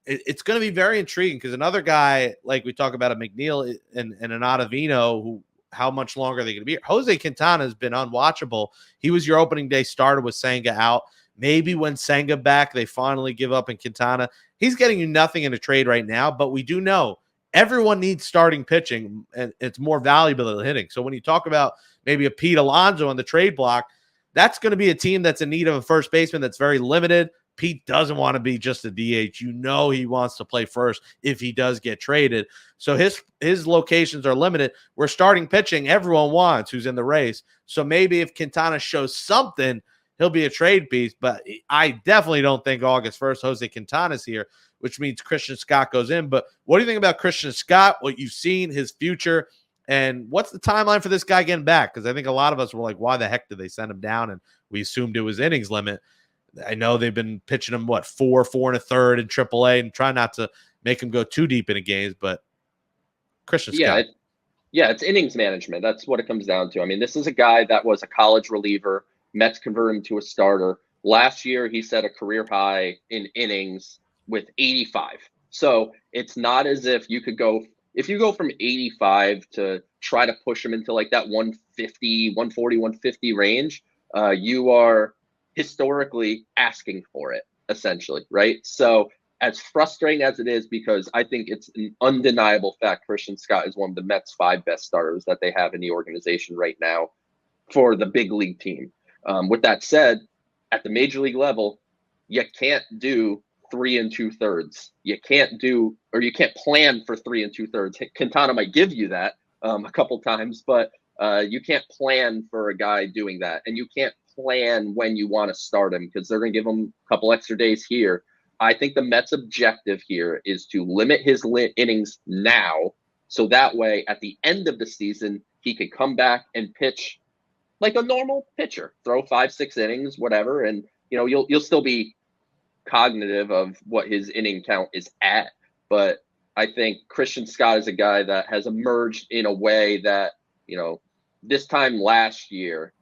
It's going to be very intriguing because another guy, like we talk about a McNeil and an Ottavino, how much longer are they going to be here? Jose Quintana has been unwatchable. He was your opening day starter with Senga out. Maybe when Senga back, they finally give up in Quintana. He's getting you nothing in a trade right now, but we do know everyone needs starting pitching, and it's more valuable than hitting. So when you talk about maybe a Pete Alonso on the trade block, that's going to be a team that's in need of a first baseman that's very limited. Pete doesn't want to be just a DH. He wants to play first if he does get traded. So his locations are limited. We're starting pitching everyone wants who's in the race. So maybe if Quintana shows something, he'll be a trade piece. But I definitely don't think August 1st Jose Quintana's here, which means Christian Scott goes in. But what do you think about Christian Scott, what you've seen, his future, and what's the timeline for this guy getting back? Because I think a lot of us were like, why the heck did they send him down? And we assumed it was innings limit. I know they've been pitching him, 4 and a third in AAA and try not to make him go too deep into games. But Christian Scott. It's innings management. That's what it comes down to. I mean, this is a guy that was a college reliever. Mets converted him to a starter. Last year, he set a career high in innings with 85. So it's not as if you could go – if you go from 85 to try to push him into that 150, 140, 150 range, you are historically asking for it, essentially, right? So as frustrating as it is, because I think it's an undeniable fact, Christian Scott is one of the Mets' 5 best starters that they have in the organization right now for the big league team. With that said, at the major league level, you can't do 3 2/3. You can't plan for 3 2/3. Quintana might give you that a couple times, but you can't plan for a guy doing that, and you can't plan when you want to start him because they're going to give him a couple extra days here. I think the Mets' objective here is to limit his innings now, so that way at the end of the season he could come back and pitch like a normal pitcher, throw 5-6 innings, whatever, and you'll still be cognitive of what his inning count is at. But I think Christian Scott is a guy that has emerged in a way that this time last year,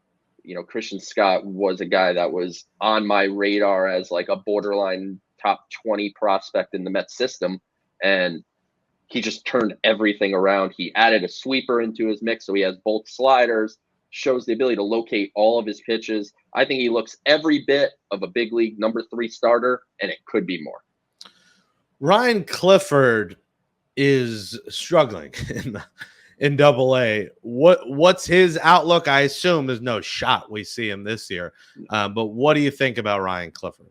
Christian Scott was a guy that was on my radar as a borderline top 20 prospect in the Mets system. And he just turned everything around. He added a sweeper into his mix. So he has both sliders, shows the ability to locate all of his pitches. I think he looks every bit of a big league number 3 starter, and it could be more. Ryan Clifford is struggling in Double-A. What's his outlook? I assume there's no shot we see him this year. But what do you think about Ryan Clifford?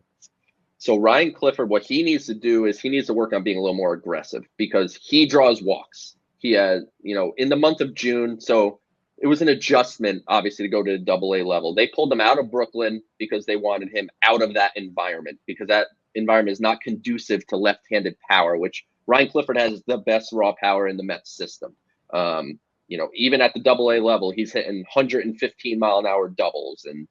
So Ryan Clifford, what he needs to do is he needs to work on being a little more aggressive because he draws walks. He has, in the month of June. So it was an adjustment, obviously, to go to the Double-A level. They pulled him out of Brooklyn because they wanted him out of that environment, because that environment is not conducive to left-handed power, which Ryan Clifford has the best raw power in the Mets system. Even at the Double-A level, he's hitting 115 mile an hour doubles, and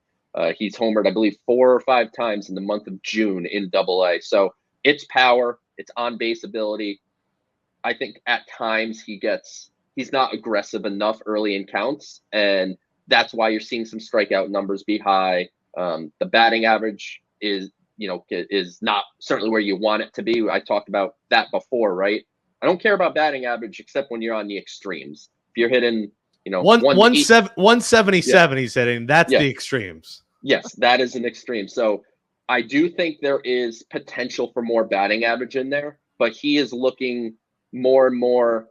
he's homered, I believe, 4 or 5 times in the month of June in Double-A. So it's power, it's on base ability. I think at times he's not aggressive enough early in counts, and that's why you're seeing some strikeout numbers be high. The batting average is not certainly where you want it to be. I talked about that before, right? I don't care about batting average except when you're on the extremes. If you're hitting, 177, he's hitting. That's the extremes. Yes, that is an extreme. So I do think there is potential for more batting average in there, but he is looking more and more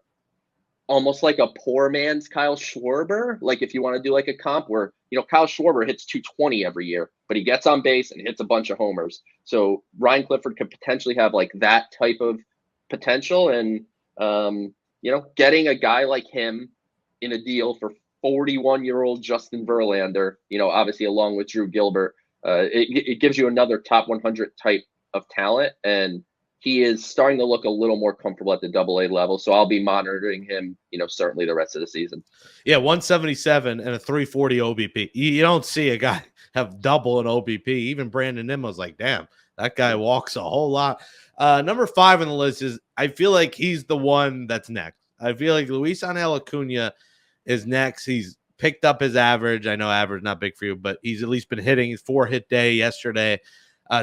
almost like a poor man's Kyle Schwarber. Like if you want to do like a comp where, Kyle Schwarber hits 220 every year, but he gets on base and hits a bunch of homers. So Ryan Clifford could potentially have like that type of potential. And, getting a guy like him in a deal for 41-year-old Justin Verlander, obviously along with Drew Gilbert, it gives you another top 100 type of talent. And he is starting to look a little more comfortable at the Double-A level. So I'll be monitoring him, certainly the rest of the season. Yeah, 177 and a 340 OBP. You don't see a guy have double an OBP. Even Brandon Nimmo's like, damn, that guy walks a whole lot. Number 5 on the list is, I feel like he's the one that's next. I feel like Luisangel Acuna is next. He's picked up his average. I know average not big for you, but he's at least been hitting his 4-hit day yesterday.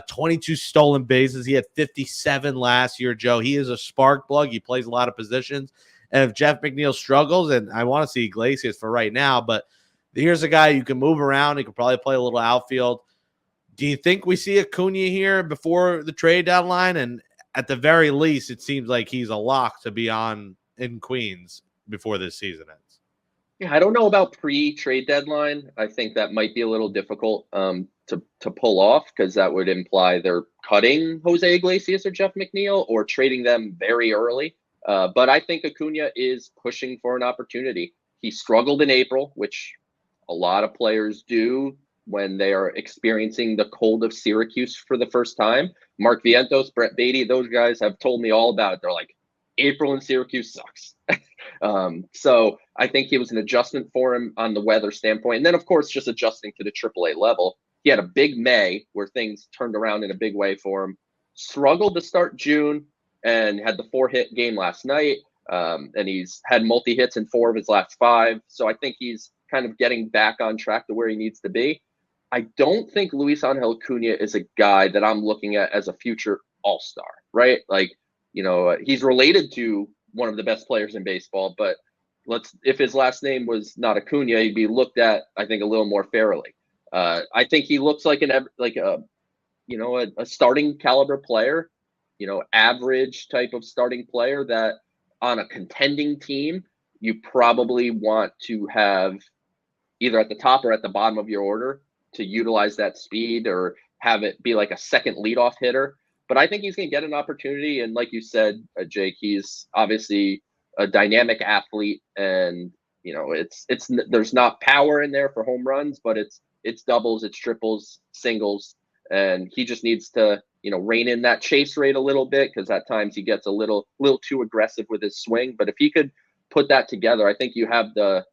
22 stolen bases. He had 57 last year, Joe. He is a spark plug. He plays a lot of positions. And if Jeff McNeil struggles, and I want to see Iglesias for right now, but here's a guy you can move around. He can probably play a little outfield. Do you think we see Acuna here before the trade deadline? And at the very least, it seems like he's a lock to be on in Queens before this season ends. Yeah, I don't know about pre-trade deadline. I think that might be a little difficult to pull off, because that would imply they're cutting Jose Iglesias or Jeff McNeil or trading them very early. But I think Acuna is pushing for an opportunity. He struggled in April, which a lot of players do when they are experiencing the cold of Syracuse for the first time. Mark Vientos, Brett Beatty, those guys have told me all about it. They're like, April in Syracuse sucks. So I think it was an adjustment for him on the weather standpoint. And then, of course, just adjusting to the AAA level. He had a big May where things turned around in a big way for him. Struggled to start June and had the 4-hit game last night. And he's had multi-hits in 4 of his last 5. So I think he's kind of getting back on track to where he needs to be. I don't think Luisangel Acuna is a guy that I'm looking at as a future all-star, right? Like, he's related to one of the best players in baseball, but if his last name was not Acuna, he'd be looked at, I think, a little more fairly. I think he looks like a starting caliber player, average type of starting player that on a contending team, you probably want to have either at the top or at the bottom of your order to utilize that speed or have it be like a second leadoff hitter. But I think he's going to get an opportunity. And like you said, Jake, he's obviously a dynamic athlete, and, there's not power in there for home runs, but it's doubles, it's triples, singles. And he just needs to, rein in that chase rate a little bit, because at times he gets a little too aggressive with his swing. But if he could put that together, I think you have the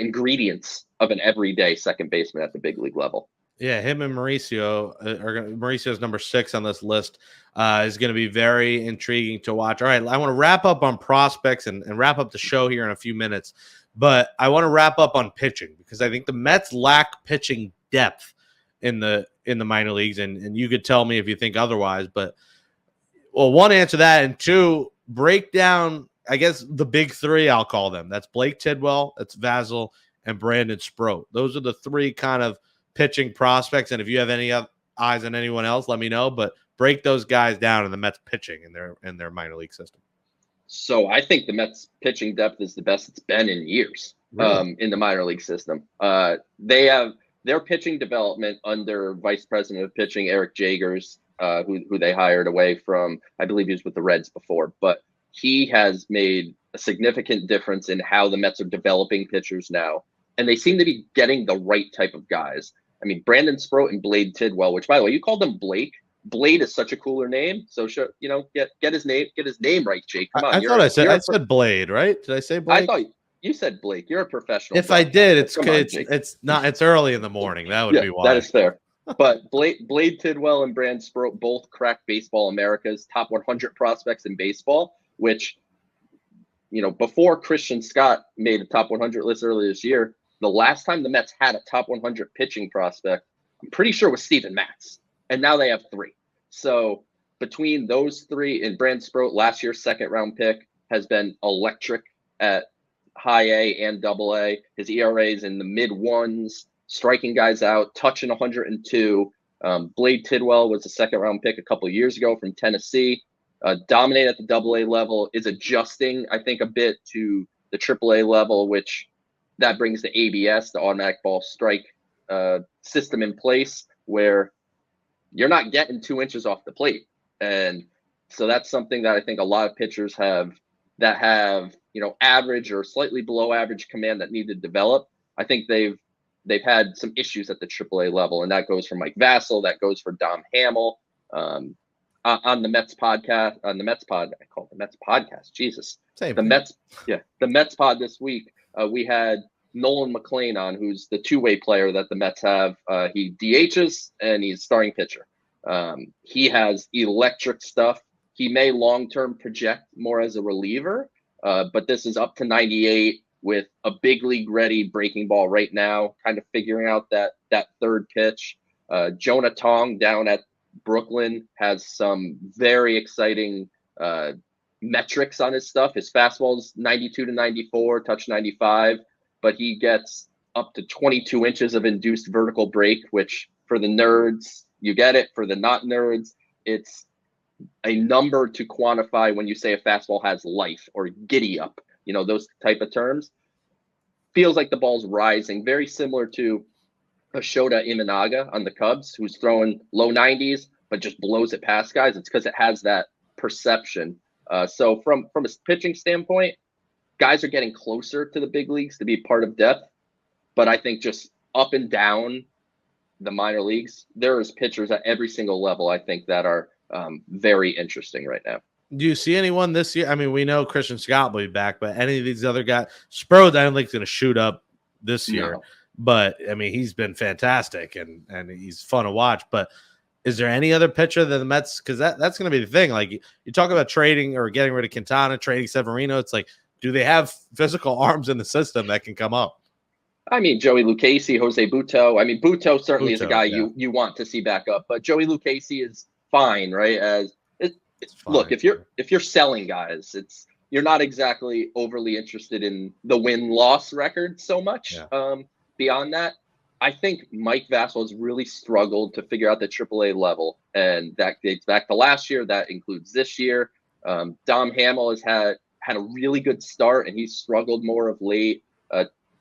ingredients of an everyday second baseman at the big league level. Yeah, him and Mauricio's number 6 on this list is going to be very intriguing to watch. All right, I want to wrap up on prospects and wrap up the show here in a few minutes, but I want to wrap up on pitching, because I think the Mets lack pitching depth in the minor leagues, and you could tell me if you think otherwise. But, well, 1, answer that, and 2, break down, I guess, the big 3, I'll call them. That's Blake Tidwell, that's Vasil, and Brandon Sproat. Those are the 3 kind of pitching prospects, and if you have any eyes on anyone else, let me know. But break those guys down in the Mets pitching in their minor league system. So I think the Mets pitching depth is the best it's been in years. Really? In the minor league system. They have their pitching development under Vice President of Pitching Eric Jagers, who they hired away from, I believe he was with the Reds before, but he has made a significant difference in how the Mets are developing pitchers now. And they seem to be getting the right type of guys. I mean, Brandon Sproat and Blade Tidwell, which, by the way, you called them Blake. Blade is such a cooler name. So, get his name right, Jake. Come on. I said Blade, right? Did I say Blake? I thought you said Blake. You're a professional. If I did, it's early in the morning. That would be why. That is fair. But Blade Tidwell and Brandon Sproat both cracked Baseball America's top 100 prospects in baseball, which, before Christian Scott made a top 100 list earlier this year, the last time the Mets had a top 100 pitching prospect, I'm pretty sure was Steven Matz. And now they have 3. So between those 3 and Brandon Sproat, last year's second-round pick, has been electric at high A and double A. His ERA is in the mid-ones, striking guys out, touching 102. Blade Tidwell was a second-round pick a couple of years ago from Tennessee. Dominate at the double A level, is adjusting, I think, a bit to the triple A level, which that brings the ABS, the automatic ball strike system in place, where you're not getting 2 inches off the plate. And so that's something that I think a lot of pitchers have average or slightly below average command that need to develop. I think they've had some issues at the AAA level, and that goes for Mike Vassell, that goes for Dom Hamill. On the Mets podcast, I call it the Mets podcast. Jesus, the Mets pod this week. We had Nolan McLean on, who's the two-way player that the Mets have. He DHs and he's starting pitcher. He has electric stuff. He may long-term project more as a reliever, but this is up to 98 with a big league ready breaking ball right now, kind of figuring out that third pitch. Jonah Tong down at Brooklyn has some very exciting metrics on his stuff. His fastball is 92 to 94, touch 95, but he gets up to 22 inches of induced vertical break, which for the nerds, you get it. For the not nerds, it's a number to quantify when you say a fastball has life or giddy up, those type of terms. Feels like the ball's rising, very similar to Shota Imanaga on the Cubs, who's throwing low 90s, but just blows it past guys. It's because it has that perception. So from a pitching standpoint, guys are getting closer to the big leagues to be part of depth. But I think just up and down the minor leagues, there's pitchers at every single level, I think, that are very interesting right now. Do you see anyone this year? I mean, we know Christian Scott will be back, but any of these other guys, Sproat, I don't think is going to shoot up this year. No. But I mean, he's been fantastic and he's fun to watch. But is there any other pitcher that the Mets? Because that's going to be the thing. Like you talk about trading or getting rid of Quintana, trading Severino. It's like, do they have physical arms in the system that can come up? I mean, Joey Lucchesi, Jose Butto. I mean, Butto certainly is a guy you want to see back up, but Joey Lucchesi is fine, right? Look, if you're selling guys, you're not exactly overly interested in the win-loss record so much. Yeah. Beyond that, I think Mike Vassell has really struggled to figure out the AAA level, and that dates back to last year. That includes this year. Dom Hamill has had a really good start, and he's struggled more of late.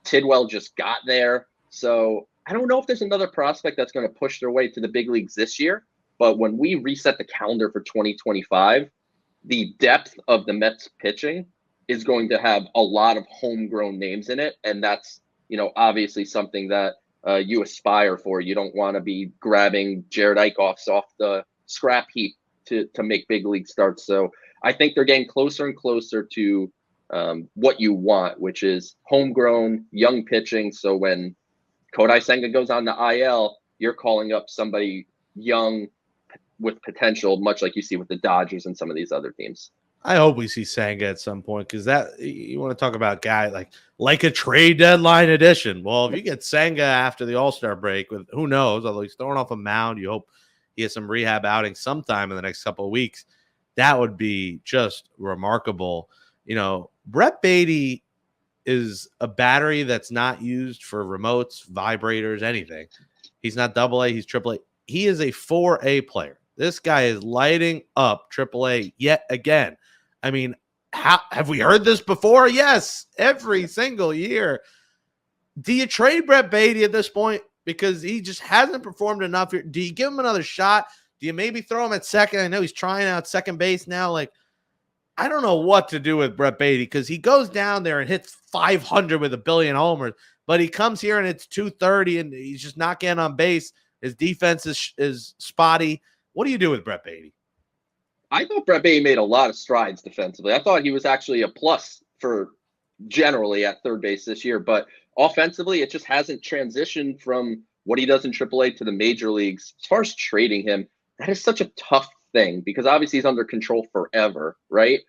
Tidwell just got there. So I don't know if there's another prospect that's going to push their way to the big leagues this year. But when we reset the calendar for 2025, the depth of the Mets pitching is going to have a lot of homegrown names in it. And that's, obviously something that you aspire for. You don't want to be grabbing Jared Eichhoffs off the scrap heap to make big league starts. So I think they're getting closer and closer to what you want, which is homegrown, young pitching. So when Kodai Senga goes on the IL, you're calling up somebody young with potential, much like you see with the Dodgers and some of these other teams. I hope we see Senga at some point, because that you want to talk about guy like a trade deadline edition. Well, if you get Senga after the All-Star break, with who knows, although he's throwing off a mound, you hope he has some rehab outing sometime in the next couple of weeks. That would be just remarkable. Brett Beatty is a battery that's not used for remotes, vibrators, anything. He's not AA, he's AAA. He is a 4A player. This guy is lighting up AAA yet again. I mean, how have we heard this before? Yes, every single year. Do you trade Brett Beatty at this point? Because he just hasn't performed enough here. Do you give him another shot? Do you maybe throw him at second? I know he's trying out second base now. I don't know what to do with Brett Beatty because he goes down there and hits 500 with a billion homers, but he comes here and it's 230 and he's just not getting on base. His defense is spotty. What do you do with Brett Beatty? I thought Brett Beatty made a lot of strides defensively. I thought he was actually a plus for generally at third base this year, but offensively, it just hasn't transitioned from what he does in AAA to the major leagues. As far as trading him, that is such a tough thing because obviously he's under control forever, right?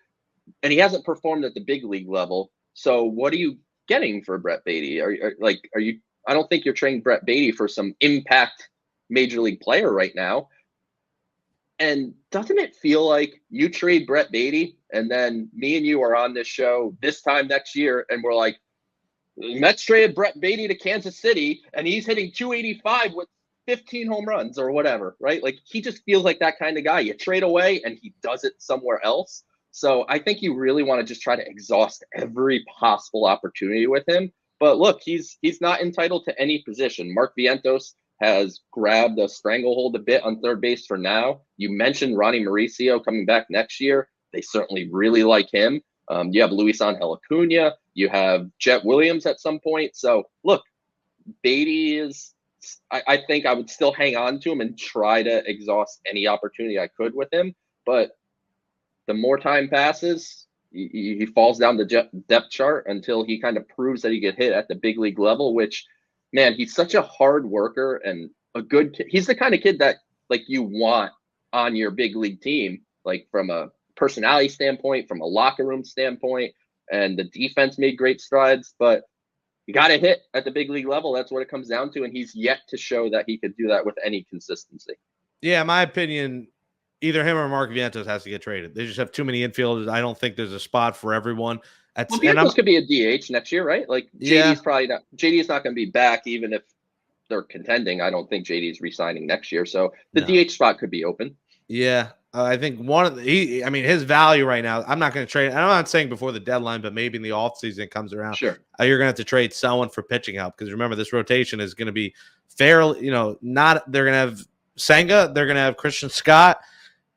And he hasn't performed at the big league level. So what are you getting for Brett Beatty? Are you? I don't think you're trading Brett Beatty for some impact major league player right now. And doesn't it feel like you trade Brett Beatty and then me and you are on this show this time next year and we're like, Mets traded Brett Beatty to Kansas City and he's hitting 285 with 15 home runs or whatever, right? Like he just feels like that kind of guy. You trade away and he does it somewhere else. So I think you really want to just try to exhaust every possible opportunity with him. But look, he's not entitled to any position. Mark Vientos has grabbed a stranglehold a bit on third base for now. You mentioned Ronnie Mauricio coming back next year. They certainly really like him. You have Luis Angel Acuna. You have Jet Williams at some point. So look, Beatty is, I think I would still hang on to him and try to exhaust any opportunity I could with him. But the more time passes, he falls down the depth chart until he kind of proves that he can hit at the big league level, which, man, he's such a hard worker and a good kid. He's the kind of kid that like you want on your big league team, like from a personality standpoint, from a locker room standpoint, and the defense made great strides, but you got to hit at the big league level. That's what it comes down to. And he's yet to show that he could do that with any consistency. Yeah, in my opinion, either him or Mark Vientos has to get traded. They just have too many infielders. I don't think there's a spot for everyone. Well, Vientos could be a DH next year, right? Like JD's probably not. JD's not going to be back, even if they're contending. I don't think JD's re-signing next year, so the DH spot could be open. Yeah, I think his value right now. I'm not going to trade. I'm not saying before the deadline, but maybe in the offseason comes around. Sure, you're going to have to trade someone for pitching help because remember this rotation is going to be fairly. Not they're going to have Senga, they're going to have Christian Scott,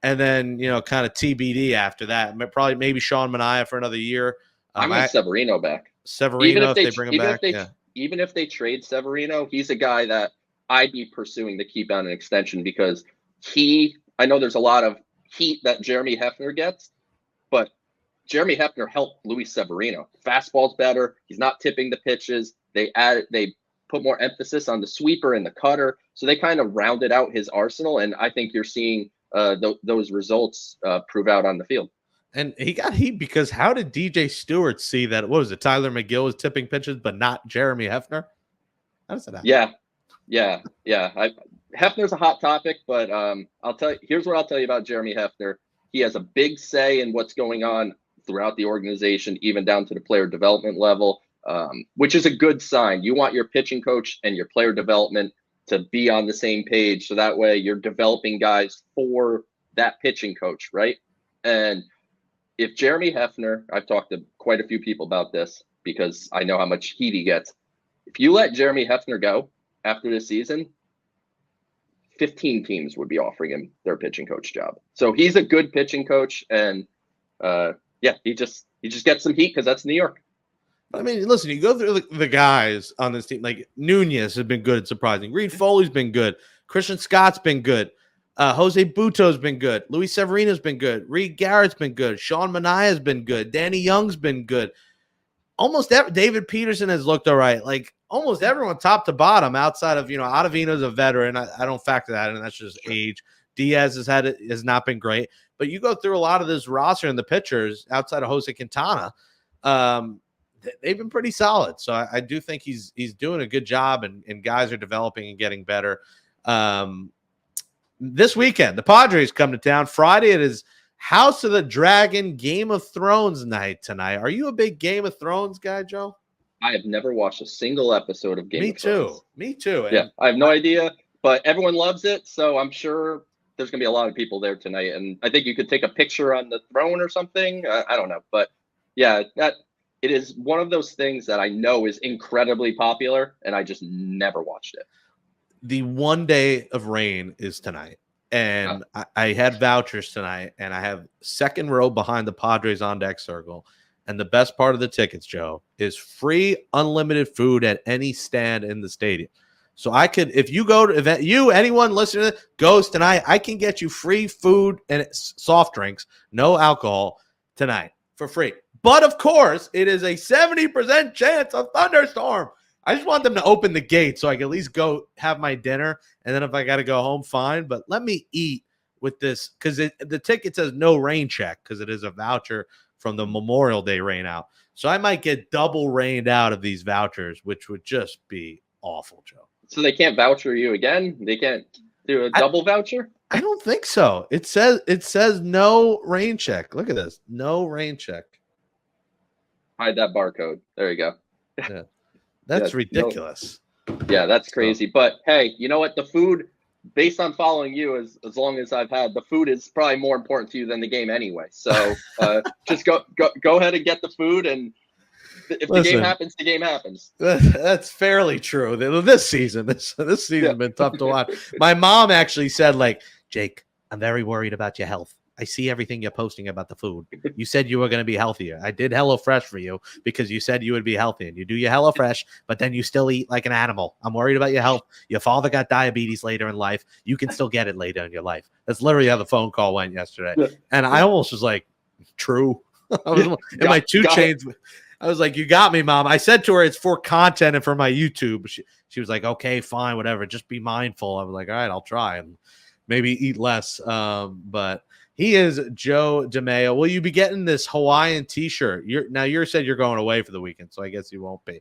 and then kind of TBD after that. Maybe Sean Manaea for another year. I want Severino back. Severino, if they bring him back. Even if they trade Severino, he's a guy that I'd be pursuing to keep on an extension because I know there's a lot of heat that Jeremy Hefner gets, but Jeremy Hefner helped Luis Severino. Fastball's better. He's not tipping the pitches. They put more emphasis on the sweeper and the cutter. So they kind of rounded out his arsenal. And I think you're seeing those results prove out on the field. And he got heat because how did DJ Stewart see that? What was it? Tyler McGill was tipping pitches, but not Jeremy Hefner. How does that happen? Yeah. Hefner's a hot topic, but I'll tell you. Here's what I'll tell you about Jeremy Hefner. He has a big say in what's going on throughout the organization, even down to the player development level, which is a good sign. You want your pitching coach and your player development to be on the same page, so that way you're developing guys for that pitching coach, right? And if Jeremy Hefner, I've talked to quite a few people about this because I know how much heat he gets. If you let Jeremy Hefner go after this season, 15 teams would be offering him their pitching coach job. So he's a good pitching coach, and he just gets some heat because that's New York. I mean, listen, you go through the guys on this team, like Nunez has been good and surprising. Reed Foley's been good. Christian Scott's been good. Jose Buto's been good. Luis Severino's been good. Reed Garrett's been good. Sean Manaea's been good. Danny Young's been good. David Peterson has looked all right. Like almost everyone top to bottom outside of, Ottavino's a veteran. I don't factor that in. That's just age. Diaz has not been great. But you go through a lot of this roster and the pitchers outside of Jose Quintana, they've been pretty solid. So I do think he's doing a good job and guys are developing and getting better. This weekend, the Padres come to town. Friday, it is House of the Dragon Game of Thrones night tonight. Are you a big Game of Thrones guy, Joe? I have never watched a single episode of Game of Thrones. Me too. Yeah, I have no idea, but everyone loves it, so I'm sure there's going to be a lot of people there tonight. And I think you could take a picture on the throne or something. I don't know. But, yeah, it is one of those things that I know is incredibly popular, and I just never watched it. The one day of rain is tonight. and I had vouchers tonight, and I have second row behind the Padres on deck circle. And the best part of the tickets, Joe, is free unlimited food at any stand in the stadium. So I could, if you go to event, anyone listening to this goes tonight, I can get you free food and soft drinks, no alcohol tonight for free. But of course, it is a 70% chance of thunderstorm. I just want them to open the gate so I can at least go have my dinner. And then if I got to go home, fine. But let me eat with this, because the ticket says no rain check, because it is a voucher from the Memorial Day rain out. So I might get double rained out of these vouchers, which would just be awful, Joe. So they can't voucher you again? They can't do a double voucher? I don't think so. It says no rain check. Look at this. No rain check. Hide that barcode. There you go. Yeah. That's ridiculous. Yeah, that's crazy. But hey, you know what? The food, based on following you as long as I've had, the food is probably more important to you than the game anyway. So just go ahead and get the food, and if the game happens, the game happens. That's fairly true. This season, this season has been tough to watch. My mom actually said, like, Jake, I'm very worried about your health. I see everything you're posting about the food. You said you were going to be healthier. I did HelloFresh for you because you said you would be healthy, and you do your HelloFresh, but then you still eat like an animal. I'm worried about your health. Your father got diabetes later in life. You can still get it later in your life. That's literally how the phone call went yesterday. Yeah. And I almost was like, true. I was in my 2 Chainz. I was like, you got me, Mom. I said to her, it's for content and for my YouTube. She was like, okay, fine, whatever. Just be mindful. I was like, all right, I'll try and maybe eat less. But he is Joe DeMayo. Will you be getting this Hawaiian T-shirt? You said you're going away for the weekend, so I guess you won't be.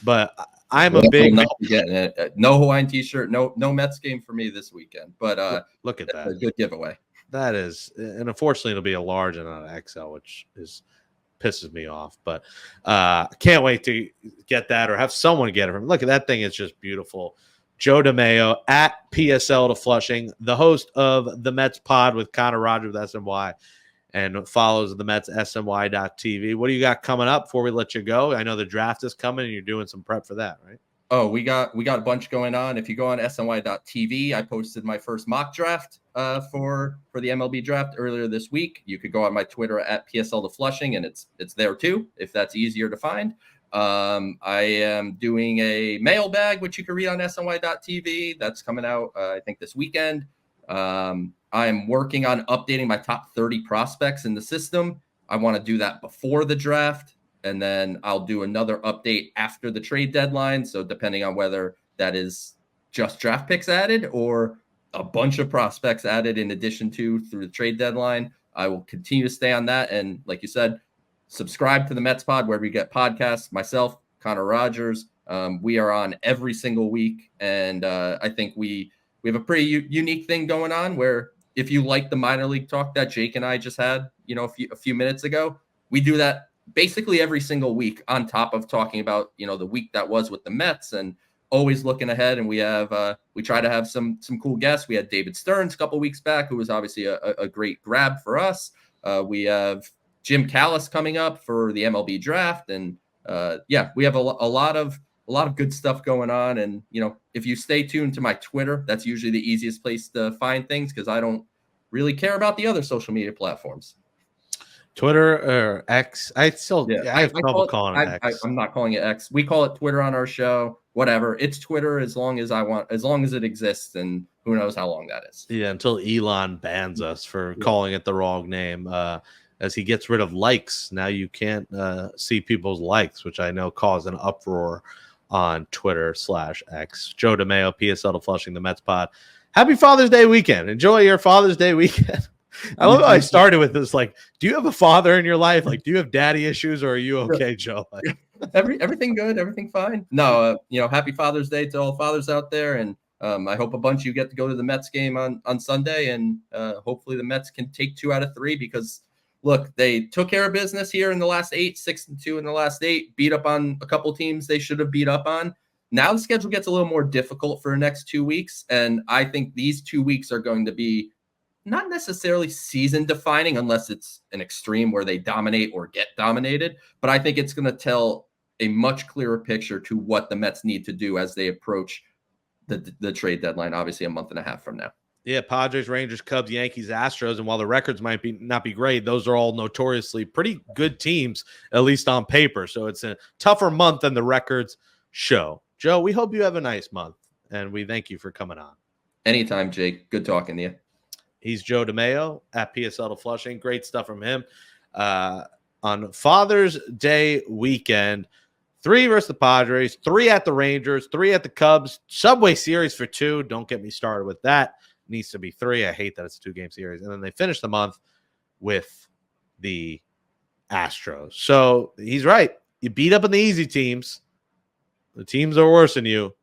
But I'm a big getting it. No Hawaiian T-shirt, no Mets game for me this weekend. But look at that, a good giveaway. That is, and unfortunately, it'll be a large and not an XL, which pisses me off. But can't wait to get that or have someone get it from. Look at that thing; it's just beautiful. Joe DeMayo at PSL to Flushing, the host of the Mets pod with Connor Rogers with SMY, and follows the Mets SMY.TV. What do you got coming up before we let you go? I know the draft is coming, and you're doing some prep for that, right? Oh, we got a bunch going on. If you go on SMY.TV, I posted my first mock draft for the MLB draft earlier this week. You could go on my Twitter at PSL to Flushing, and it's there too, if that's easier to find. I am doing a mailbag, which you can read on SNY.TV. That's coming out, I think, this weekend. I'm working on updating my top 30 prospects in the system. I want to do that before the draft, and then I'll do another update after the trade deadline. So depending on whether that is just draft picks added or a bunch of prospects added in addition to through the trade deadline, I will continue to stay on that. And like you said, subscribe to the Mets pod wherever you get podcasts. Myself, Connor Rogers, we are on every single week. And I think we have a pretty unique thing going on where if you like the minor league talk that Jake and I just had, a few minutes ago, we do that basically every single week on top of talking about, the week that was with the Mets and always looking ahead. And we have, we try to have some cool guests. We had David Stearns a couple weeks back, who was obviously a great grab for us. We have Jim Callis coming up for the MLB draft. And we have a lot of good stuff going on. And, if you stay tuned to my Twitter, that's usually the easiest place to find things because I don't really care about the other social media platforms. Twitter or X? I have trouble calling it X. I'm not calling it X. We call it Twitter on our show. Whatever. It's Twitter as long as it exists, and who knows how long that is. Yeah, until Elon bans us for calling it the wrong name. As he gets rid of likes, now you can't see people's likes, which I know caused an uproar on Twitter/X. Joe DeMayo, PSL to Flushing, the Mets pod. Happy Father's Day weekend. Enjoy your Father's Day weekend. I love how I started with this. Like, do you have a father in your life? Like, do you have daddy issues, or are you okay, Joe? Like, everything good, everything fine. No, happy Father's Day to all fathers out there, and I hope a bunch of you get to go to the Mets game on Sunday, and hopefully the Mets can take 2 out of 3 because, look, they took care of business here in the last 8, 6-2 in the last 8, beat up on a couple teams they should have beat up on. Now the schedule gets a little more difficult for the next 2 weeks, and I think these 2 weeks are going to be not necessarily season defining unless it's an extreme where they dominate or get dominated, but I think it's going to tell a much clearer picture to what the Mets need to do as they approach the trade deadline, obviously a month and a half from now. Yeah, Padres, Rangers, Cubs, Yankees, Astros, and while the records might not be great, those are all notoriously pretty good teams, at least on paper. So it's a tougher month than the records show. Joe, we hope you have a nice month, and we thank you for coming on. Anytime, Jake. Good talking to you. He's Joe DeMayo at PSL to Flushing. Great stuff from him. On Father's Day weekend, 3 versus the Padres, 3 at the Rangers, 3 at the Cubs. Subway Series for 2. Don't get me started with that. Needs to be 3. I hate that it's a 2-game series. And then they finish the month with the Astros. So he's right. You beat up on the easy teams. The teams are worse than you.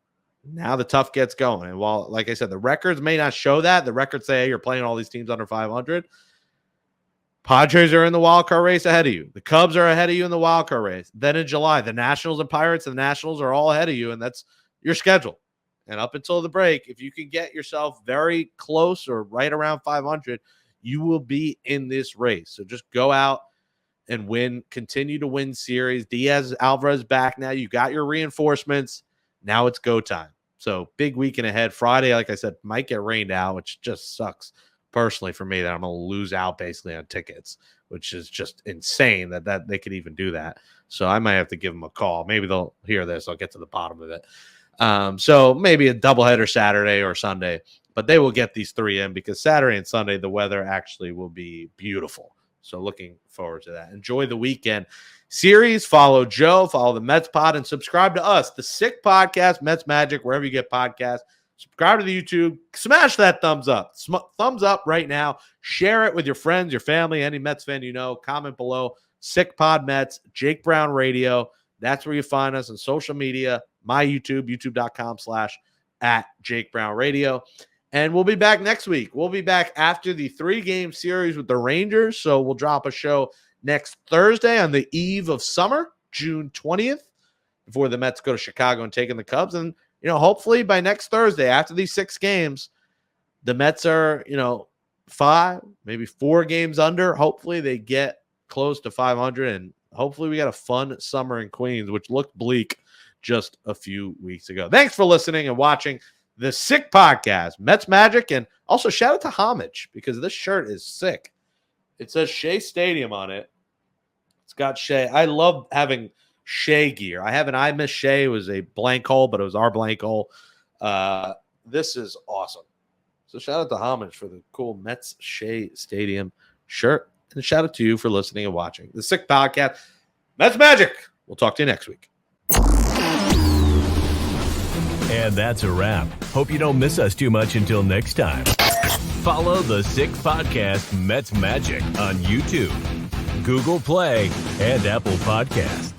Now the tough gets going. And while, like I said, the records may not show that. The records say, hey, you're playing all these teams under 500. Padres are in the wild card race ahead of you. The Cubs are ahead of you in the wild card race. Then in July, the Nationals and Pirates and the Nationals are all ahead of you, and that's your schedule. And up until the break, if you can get yourself very close or right around 500, you will be in this race. So just go out and win. Continue to win series. Diaz, Alvarez back now. You got your reinforcements. Now it's go time. So big weekend ahead. Friday, like I said, might get rained out, which just sucks personally for me that I'm going to lose out basically on tickets, which is just insane that they could even do that. So I might have to give them a call. Maybe they'll hear this. I'll get to the bottom of it. So maybe a doubleheader Saturday or Sunday, but they will get these 3 in because Saturday and Sunday, the weather actually will be beautiful. So looking forward to that. Enjoy the weekend series. Follow Joe, follow the Mets pod, and subscribe to us, the Sick Podcast, Mets Magic, wherever you get podcasts. Subscribe to the YouTube. Smash that thumbs up. Thumbs up right now. Share it with your friends, your family, any Mets fan you know. Comment below. Sick Pod Mets, Jake Brown Radio. That's where you find us on social media. My YouTube, youtube.com/@JakeBrownRadio. And we'll be back next week. We'll be back after the 3-game series with the Rangers. So we'll drop a show next Thursday on the eve of summer, June 20th, before the Mets go to Chicago and take in the Cubs. And, hopefully by next Thursday, after these 6 games, the Mets are, 5, maybe 4 games under. Hopefully they get close to 500. And hopefully we got a fun summer in Queens, which looked bleak just a few weeks ago. Thanks for listening and watching the Sick Podcast, Mets Magic, and also shout out to Homage because this shirt is sick. It says Shea Stadium on it. It's got Shea. I love having Shea gear. I have an I Miss Shea. It was a blank hole, but it was our blank hole. This is awesome. So shout out to Homage for the cool Mets Shea Stadium shirt. And shout out to you for listening and watching the Sick Podcast, Mets Magic. We'll talk to you next week. And that's a wrap. Hope you don't miss us too much until next time. Follow the Sick Podcast Mets Magic on YouTube, Google Play, and Apple Podcasts.